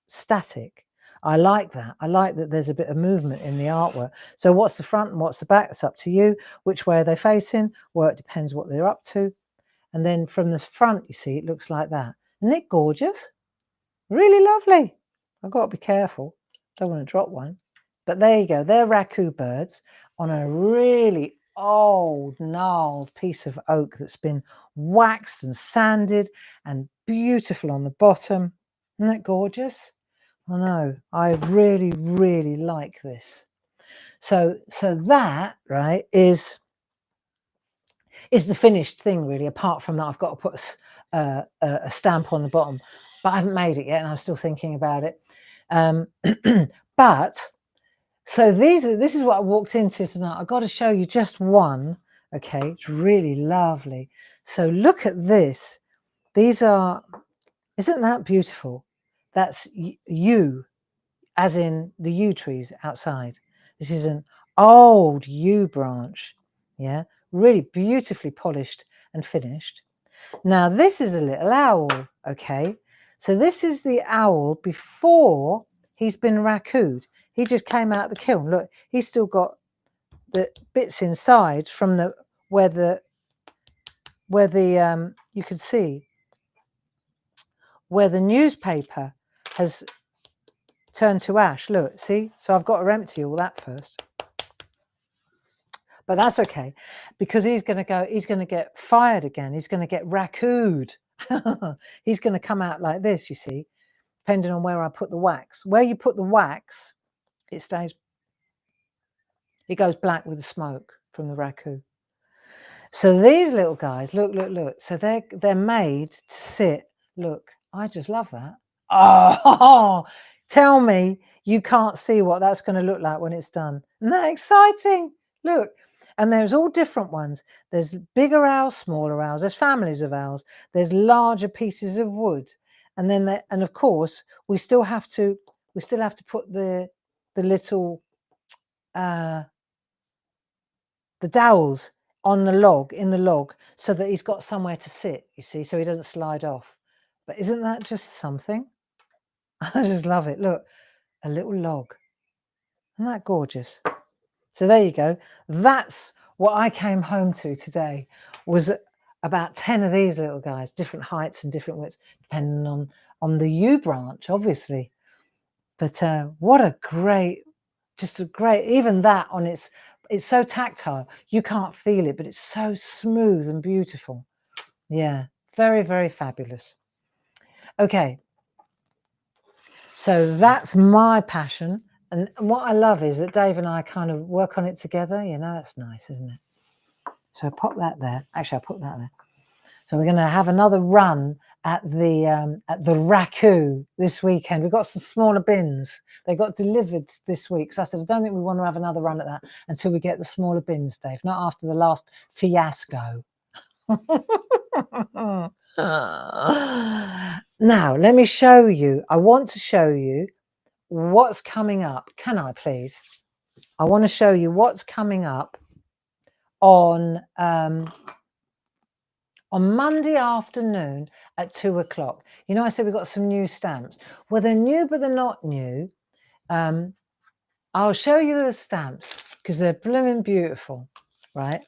static. I like that. I like that there's a bit of movement in the artwork. So what's the front and what's the back? It's up to you. Which way are they facing? Well, it depends what they're up to. And then from the front, you see, it looks like that. Isn't it gorgeous? Really lovely. I've got to be careful. Don't want to drop one. But there you go. They're raku birds on a really old, gnarled piece of oak that's been waxed and sanded and beautiful on the bottom. Isn't that gorgeous? I know. I really, really like this. So that, right, is the finished thing, really. Apart from that, I've got to put a stamp on the bottom, but I haven't made it yet, and I'm still thinking about it. But so this is what I walked into tonight. I've got to show you just one. Okay, it's really lovely. So look at this. These are, isn't that beautiful? That's yew, as in the yew trees outside. This is an old yew branch. Yeah, really beautifully polished and finished. Now this is a little owl. Okay, so this is the owl before he's been rakued. He just came out of the kiln. Look, he's still got the bits inside from the where the you can see where the newspaper has turned to ash. Look, see? So I've got to empty all that first. But that's okay, because he's going to get fired again. He's going to get rakued. He's going to come out like this, you see, depending on where I put the wax. Where you put the wax, it goes black with the smoke from the raku. So these little guys, look. So they're made to sit. Look, I just love that. Oh, tell me you can't see what that's going to look like when it's done. Isn't that exciting? Look. And there's all different ones. There's bigger owls, smaller owls. There's families of owls. There's larger pieces of wood. And then, and of course, we still have to put the little the dowels on the log, in the log, so that he's got somewhere to sit, you see, so he doesn't slide off. But isn't that just something? I just love it. Look, a little log. Isn't that gorgeous? So there you go. That's what I came home to today, was about 10 of these little guys, different heights and different widths, depending on the U branch, obviously. But what a great, just a great, even that on it's so tactile. You can't feel it, but it's so smooth and beautiful. Yeah, very, very fabulous. Okay. So that's my passion. And what I love is that Dave and I kind of work on it together. You know, it's nice, isn't it? So I pop that there. Actually, I'll put that there. So we're going to have another run at the Raku this weekend. We've got some smaller bins. They got delivered this week. So I said, I don't think we want to have another run at that until we get the smaller bins, Dave. Not after the last fiasco. Now, let me show you. I want to show you what's coming up. Can I please? I want to show you what's coming up on Monday afternoon at 2 o'clock. You know, I said we've got some new stamps. Well, they're new, but they're not new. I'll show you the stamps because they're blooming beautiful, right?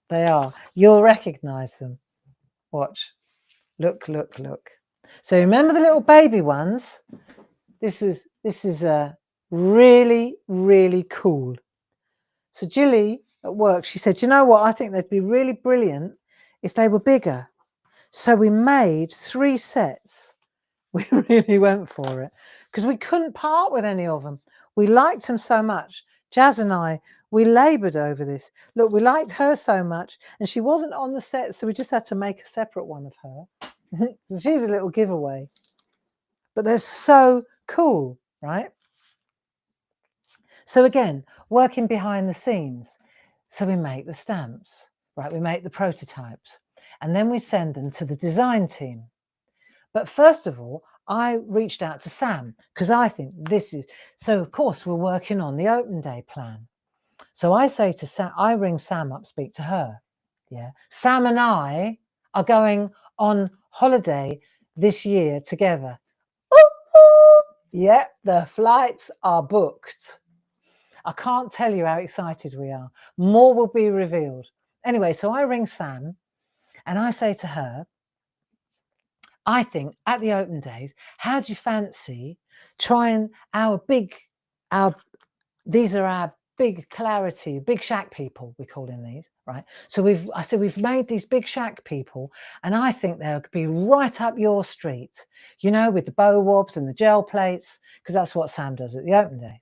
They are. You'll recognize them. Watch. Look, look, look. So remember the little baby ones? This is really, really cool. So Jilly at work, she said, you know what? I think they'd be really brilliant if they were bigger. So we made 3 sets. We really went for it because we couldn't part with any of them. We liked them so much. Jazz and I, we laboured over this. Look, we liked her so much and she wasn't on the set, so we just had to make a separate one of her. She's a little giveaway. But they're so cool, right? So again, working behind the scenes. So we make the stamps, right? We make the prototypes and then we send them to the design team. But first of all, I reached out to Sam because I think this is, so of course we're working on the open day plan. So I say to Sam, I ring Sam up, speak to her. Yeah. Sam and I are going on holiday this year together. Yeah, the flights are booked. I can't tell you how excited we are. More will be revealed. Anyway, so I ring Sam and I say to her, I think at the open days, how do you fancy trying these are our big clarity, big SHAC people, we're calling these, right? So I said, we've made these big SHAC people and I think they'll be right up your street, you know, with the bow wobs and the gel plates, because that's what Sam does at the open days.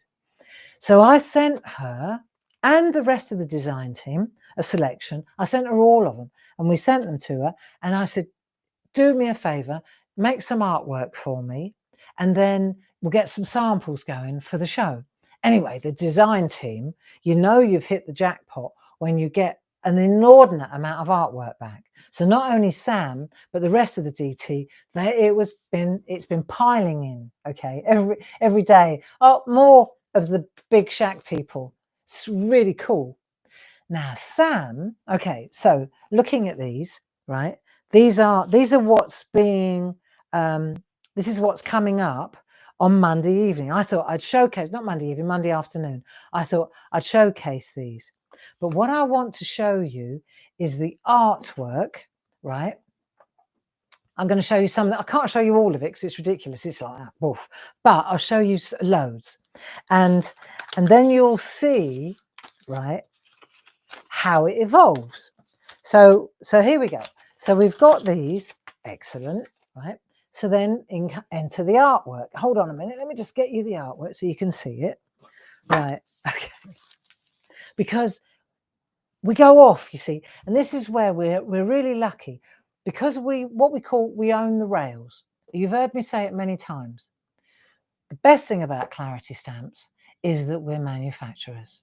So I sent her and the rest of the design team a selection. I sent her all of them and we sent them to her. And I said, do me a favor, make some artwork for me. And then we'll get some samples going for the show. Anyway, the design team, you know, you've hit the jackpot when you get an inordinate amount of artwork back. So not only Sam, but the rest of the DT, it's been piling in. Okay, every day. Oh, more of the big SHAC people. It's really cool. Now, Sam, okay, so looking at these, right? These are what's being, this is what's coming up on Monday evening. I thought I'd showcase, not Monday evening, Monday afternoon. I thought I'd showcase these. But what I want to show you is the artwork, right? I'm going to show you some. I can't show you all of it because it's ridiculous. It's like that, woof. But I'll show you loads, and then you'll see, right, how it evolves. So here we go. So we've got these, excellent, right? So then enter the artwork. Hold on a minute. Let me just get you the artwork so you can see it, right? Okay, because we go off, you see, and this is where we're really lucky. Because we own the rails. You've heard me say it many times. The best thing about Clarity Stamps is that we're manufacturers.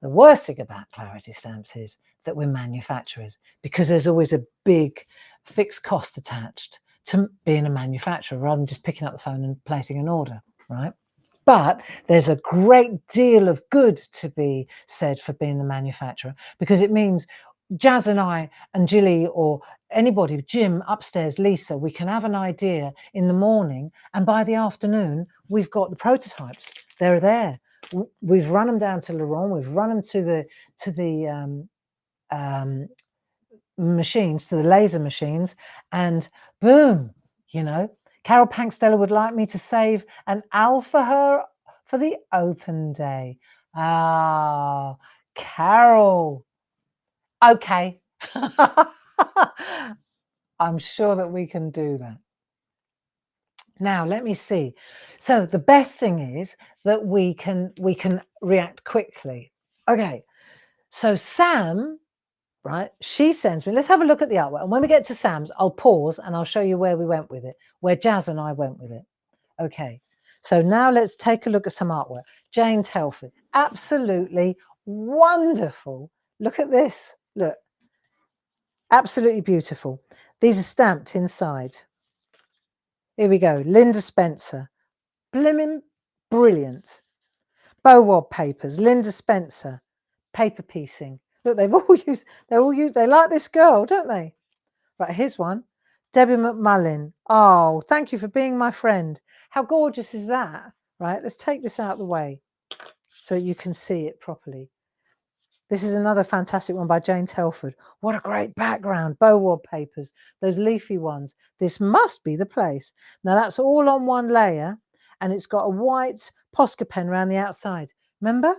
The worst thing about Clarity Stamps is that we're manufacturers because there's always a big fixed cost attached to being a manufacturer rather than just picking up the phone and placing an order, right? But there's a great deal of good to be said for being the manufacturer because it means Jazz and I and Jilly or anybody, Jim upstairs, Lisa, we can have an idea in the morning and by the afternoon we've got the prototypes. They're there. We've run them down to Laurent. We've run them to the machines, to the laser machines, and boom, you know, Carol Pankstella would like me to save an owl for her for the open day. Ah, Carol. Okay. I'm sure that we can do that. Now, let me see. So the best thing is that we can react quickly. Okay. So Sam, right, she sends me, let's have a look at the artwork. And when we get to Sam's, I'll pause and I'll show you where we went with it, where Jazz and I went with it. Okay. So now let's take a look at some artwork. Jane Telford, absolutely wonderful. Look at this. Look. Absolutely beautiful. These are stamped inside. Here we go. Linda Spencer. Blimmin' brilliant. Bowob papers. Linda Spencer. Paper piecing. Look, they're all used, they like this girl, don't they? Right, here's one. Debbie McMullin. Oh, thank you for being my friend. How gorgeous is that? Right, let's take this out of the way so you can see it properly. This is another fantastic one by Jane Telford. What a great background. Bowob papers, those leafy ones. This must be the place. Now that's all on one layer and it's got a white Posca pen around the outside. Remember?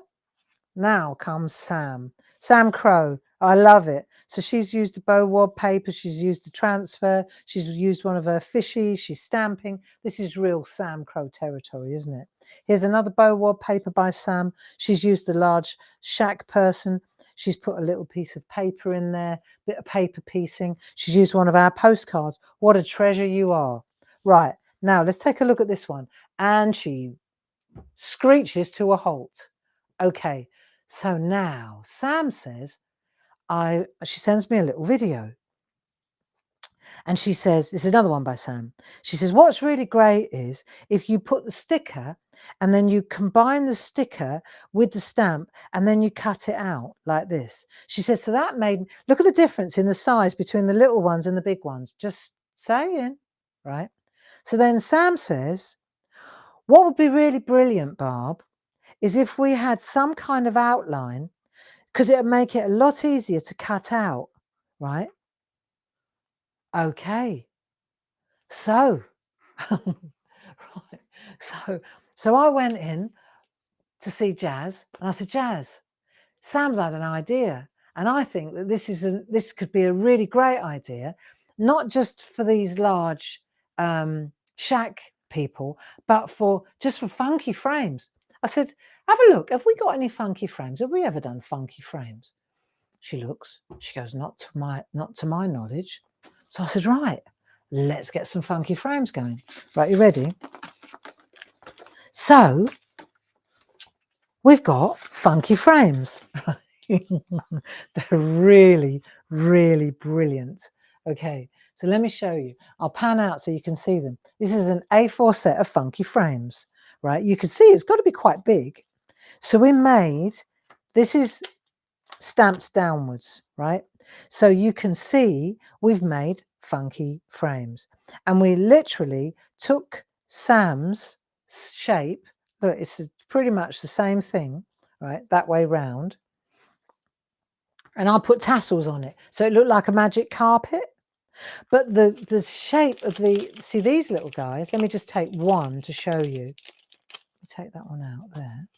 Now comes Sam. Sam Crow. I love it. So she's used the Bowob paper. She's used the transfer. She's used one of her fishies. She's stamping. This is real Sam Crow territory, isn't it? Here's another Bowob paper by Sam. She's used a large SHAC person. She's put a little piece of paper in there, bit of paper piecing. She's used one of our postcards. What a treasure you are. Right, now let's take a look at this one. And she screeches to a halt. Okay, so now Sam says, she sends me a little video. And she says, this is another one by Sam. She says, what's really great is if you put the sticker and then you combine the sticker with the stamp and then you cut it out like this. She says, so that made, look at the difference in the size between the little ones and the big ones. Just saying, right? So then Sam says, what would be really brilliant, Barb, is if we had some kind of outline, because it would make it a lot easier to cut out, right? Okay. So, right. So I went in to see Jazz and I said, Jazz, Sam's had an idea. And I think that this could be a really great idea, not just for these large SHAC people, but just for funky frames. I said, have a look. Have we got any funky frames? Have we ever done funky frames? She looks, she goes, not to my knowledge. So I said, right, let's get some funky frames going. Right, you ready? So we've got funky frames. They're really, really brilliant. Okay, so let me show you. I'll pan out so you can see them. This is an A4 set of funky frames, right? You can see it's got to be quite big. So we made, this is stamped downwards, right? So you can see we've made funky frames. And we literally took Sam's shape. Look, it's pretty much the same thing, right? That way round. And I put tassels on it. So it looked like a magic carpet. But the shape of see these little guys, let me just take one to show you. Take that one out there,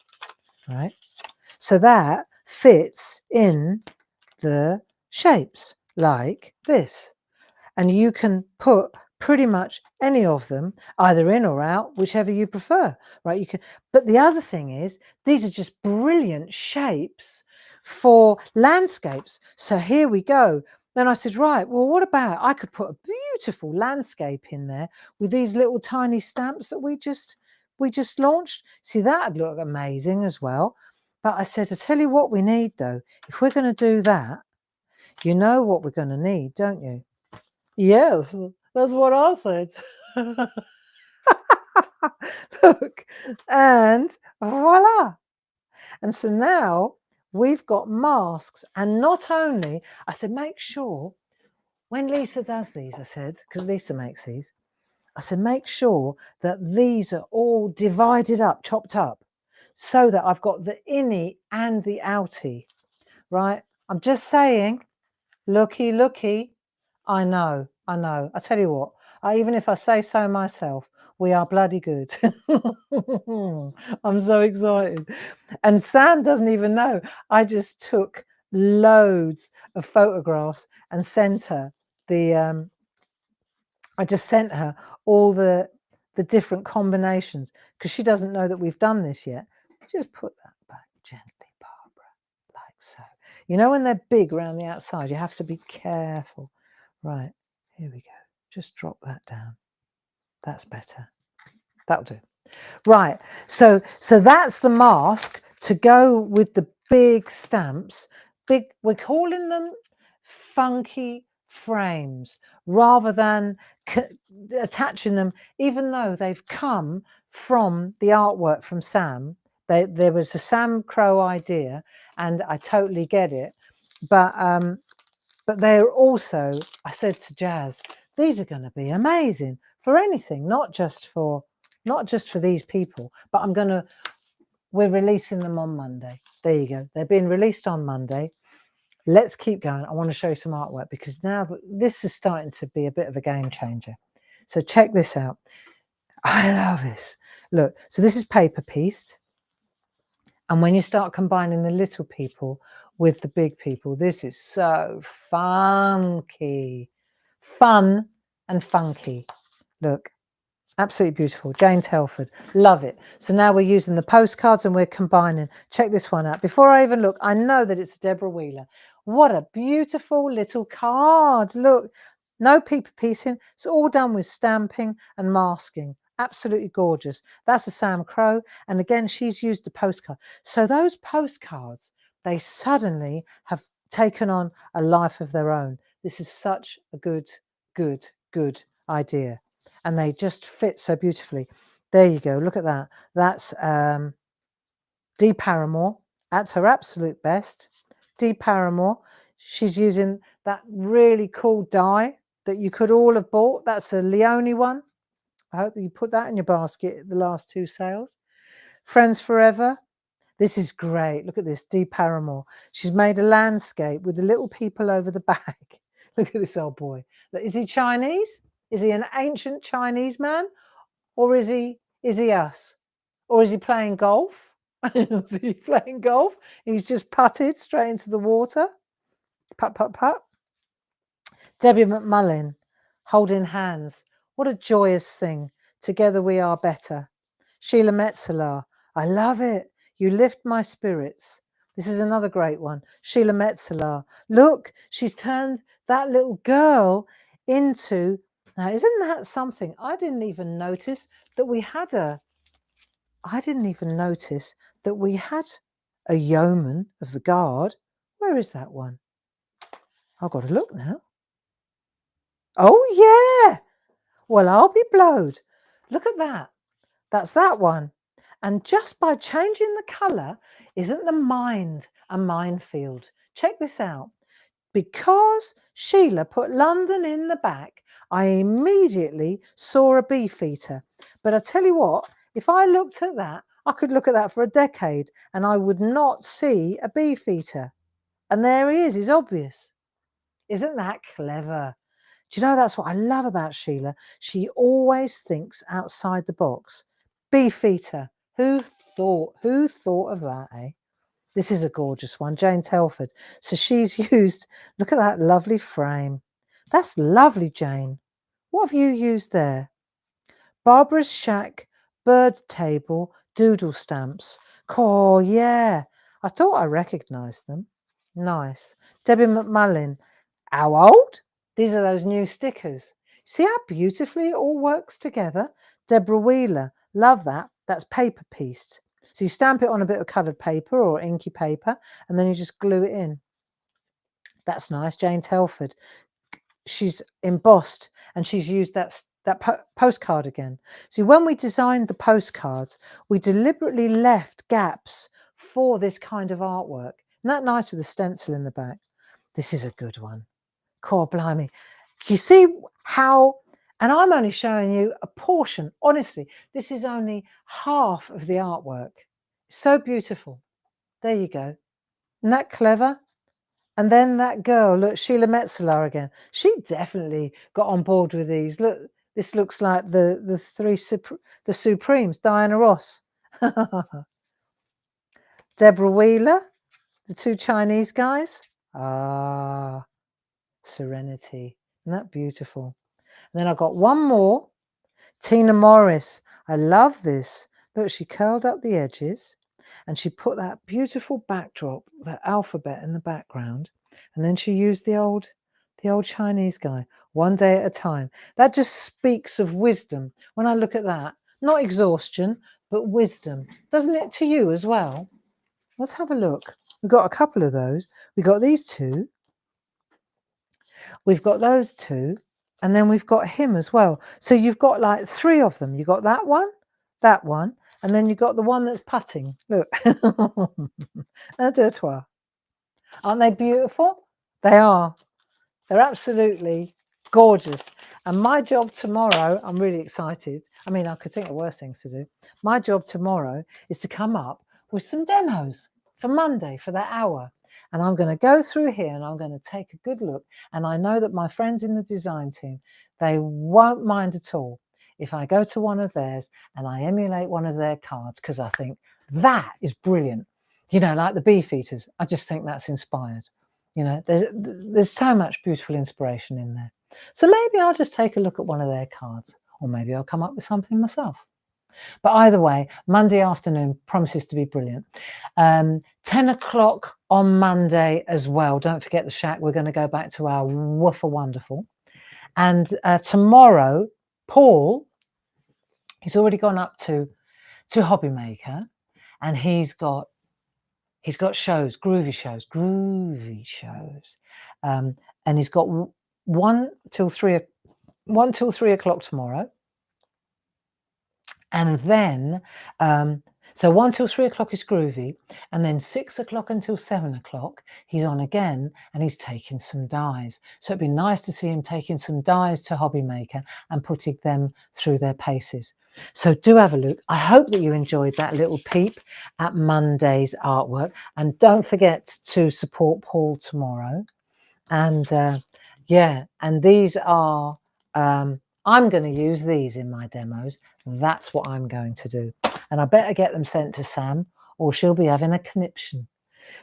right? So that fits in the shapes like this. And you can put pretty much any of them either in or out, whichever you prefer, right? You can, but the other thing is, these are just brilliant shapes for landscapes. So here we go. Then I said, right, well, what about, I could put a beautiful landscape in there with these little tiny stamps that we just launched. See, that'd look amazing as well. But I said, I tell you what we need though, if we're going to do that, you know what we're going to need, don't you? Yes, that's what I said. Look, and voila. And so now we've got masks. And not only, I said, make sure when Lisa does these, I said, because Lisa makes these, I said, make sure that these are all divided up, chopped up, so that I've got the innie and the outie, right? I'm just saying, Looky, looky. I know, I know. I tell you what, even if I say so myself, we are bloody good. I'm so excited. And Sam doesn't even know. I just took loads of photographs and sent her the I just sent her all the different combinations because she doesn't know that we've done this yet. Just put that back gently, Barbara, like so. You know when they're big around the outside, you have to be careful. Right, here we go. Just drop that down. That's better. That'll do. Right, so that's the mask to go with the big stamps. We're calling them funky frames rather than attaching them, even though they've come from the artwork from Sam. There was a Sam Crow idea, and I totally get it. But they're also, I said to Jazz, these are going to be amazing for anything, not just for these people, but we're releasing them on Monday. There you go. They're being released on Monday. Let's keep going. I want to show you some artwork because now this is starting to be a bit of a game changer. So check this out. I love this. Look, so this is paper pieced. And when you start combining the little people with the big people, this is so funky. Fun and funky. Look, absolutely beautiful. Jane Telford, love it. So now we're using the postcards and we're combining. Check this one out. Before I even look, I know that it's Deborah Wheeler. What a beautiful little card. Look, no paper piecing. It's all done with stamping and masking. Absolutely gorgeous. That's a Sam Crow. And again, she's used the postcard. So those postcards, they suddenly have taken on a life of their own. This is such a good idea. And they just fit so beautifully. There you go. Look at that. That's Dee Paramore at her absolute best. Dee Paramore. She's using that really cool die that you could all have bought. That's a Leone one. I hope that you put that in your basket at the last two sales. Friends Forever. This is great. Look at this, Dee Paramore. She's made a landscape with the little people over the back. Look at this old boy. Is he Chinese? Is he an ancient Chinese man? Or is he us? Or is he playing golf? Is he playing golf? He's just putted straight into the water. Putt, putt, putt. Debbie McMullin, holding hands. What a joyous thing. Together we are better. Sheila Metzeler, I love it. You lift my spirits. This is another great one. Sheila Metzeler. Look, she's turned that little girl into... Now, isn't that something? I didn't even notice that we had a yeoman of the guard. Where is that one? I've got to look now. Oh, yeah. Well, I'll be blowed. Look at that. That's that one. And just by changing the colour, isn't the mind a minefield? Check this out. Because Sheila put London in the back, I immediately saw a beefeater. But I tell you what, if I looked at that, I could look at that for a decade and I would not see a beefeater. And there he is, he's obvious. Isn't that clever? Do you know that's what I love about Sheila? She always thinks outside the box. Beefeater. Who thought of that, eh? This is a gorgeous one, Jane Telford. So she's used, look at that lovely frame. That's lovely, Jane. What have you used there? Barbara's SHAC bird table doodle stamps. Oh, yeah. I thought I recognised them. Nice. Debbie McMullin. How old? These are those new stickers. See how beautifully it all works together? Deborah Wheeler. Love that. That's paper pieced. So you stamp it on a bit of coloured paper or inky paper, and then you just glue it in. That's nice. Jane Telford. She's embossed, and she's used that postcard again. See, when we designed the postcards, we deliberately left gaps for this kind of artwork. Isn't that nice with the stencil in the back? This is a good one. Core blimey. You see how... And I'm only showing you a portion. Honestly, this is only half of the artwork. So beautiful. There you go. Isn't that clever? And then that girl, look, Sheila Metzeler again. She definitely got on board with these. Look, this looks like the the Supremes, Diana Ross. Deborah Wheeler, the two Chinese guys. Ah, Serenity. Isn't that beautiful? And then I got one more. Tina Morris. I love this. Look, she curled up the edges and she put that beautiful backdrop, that alphabet in the background. And then she used the old Chinese guy, one day at a time. That just speaks of wisdom. When I look at that, not exhaustion, but wisdom. Doesn't it to you as well? Let's have a look. We've got a couple of those. We've got these two. We've got those two. And then we've got him as well. So you've got like three of them. You've got that one, and then you've got the one that's putting. Look. Un, deux, trois. Aren't they beautiful? They are. They're absolutely gorgeous. And my job tomorrow, I'm really excited. I mean, I could think of worse things to do. My job tomorrow is to come up with some demos for Monday for that hour. And I'm going to go through here and I'm going to take a good look. And I know that my friends in the design team, they won't mind at all if I go to one of theirs and I emulate one of their cards, because I think that is brilliant. You know, like the Beefeaters. I just think that's inspired. You know, there's so much beautiful inspiration in there. So maybe I'll just take a look at one of their cards, or maybe I'll come up with something myself. But either way, Monday afternoon promises to be brilliant. 10 o'clock on Monday as well. Don't forget the SHAC. We're going to go back to our Woofer Wonderful. And tomorrow, Paul, he's already gone up to Hobby Maker, and he's got shows, groovy shows. And he's got 1 till 3 o'clock tomorrow. And then, so 1 till 3 o'clock is groovy. And then 6 o'clock until 7 o'clock, he's on again and he's taking some dies. So it'd be nice to see him taking some dies to Hobby Maker and putting them through their paces. So do have a look. I hope that you enjoyed that little peep at Monday's artwork. And don't forget to support Paul tomorrow. And yeah, and these are, I'm going to use these in my demos. That's what I'm going to do. And I better get them sent to Sam, or she'll be having a conniption,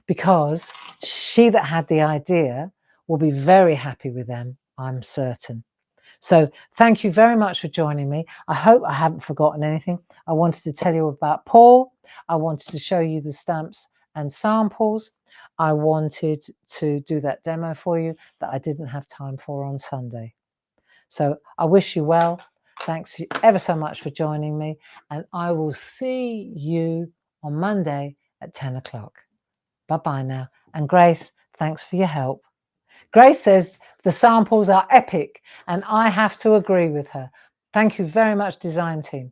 because she that had the idea will be very happy with them, I'm certain. So thank you very much for joining me. I hope I haven't forgotten anything. I wanted to tell you about Paul. I wanted to show you the stamps and samples. I wanted to do that demo for you that I didn't have time for on Sunday. So I wish you well. Thanks ever so much for joining me. And I will see you on Monday at 10 o'clock. Bye-bye now. And Grace, thanks for your help. Grace says the samples are epic, and I have to agree with her. Thank you very much, design team.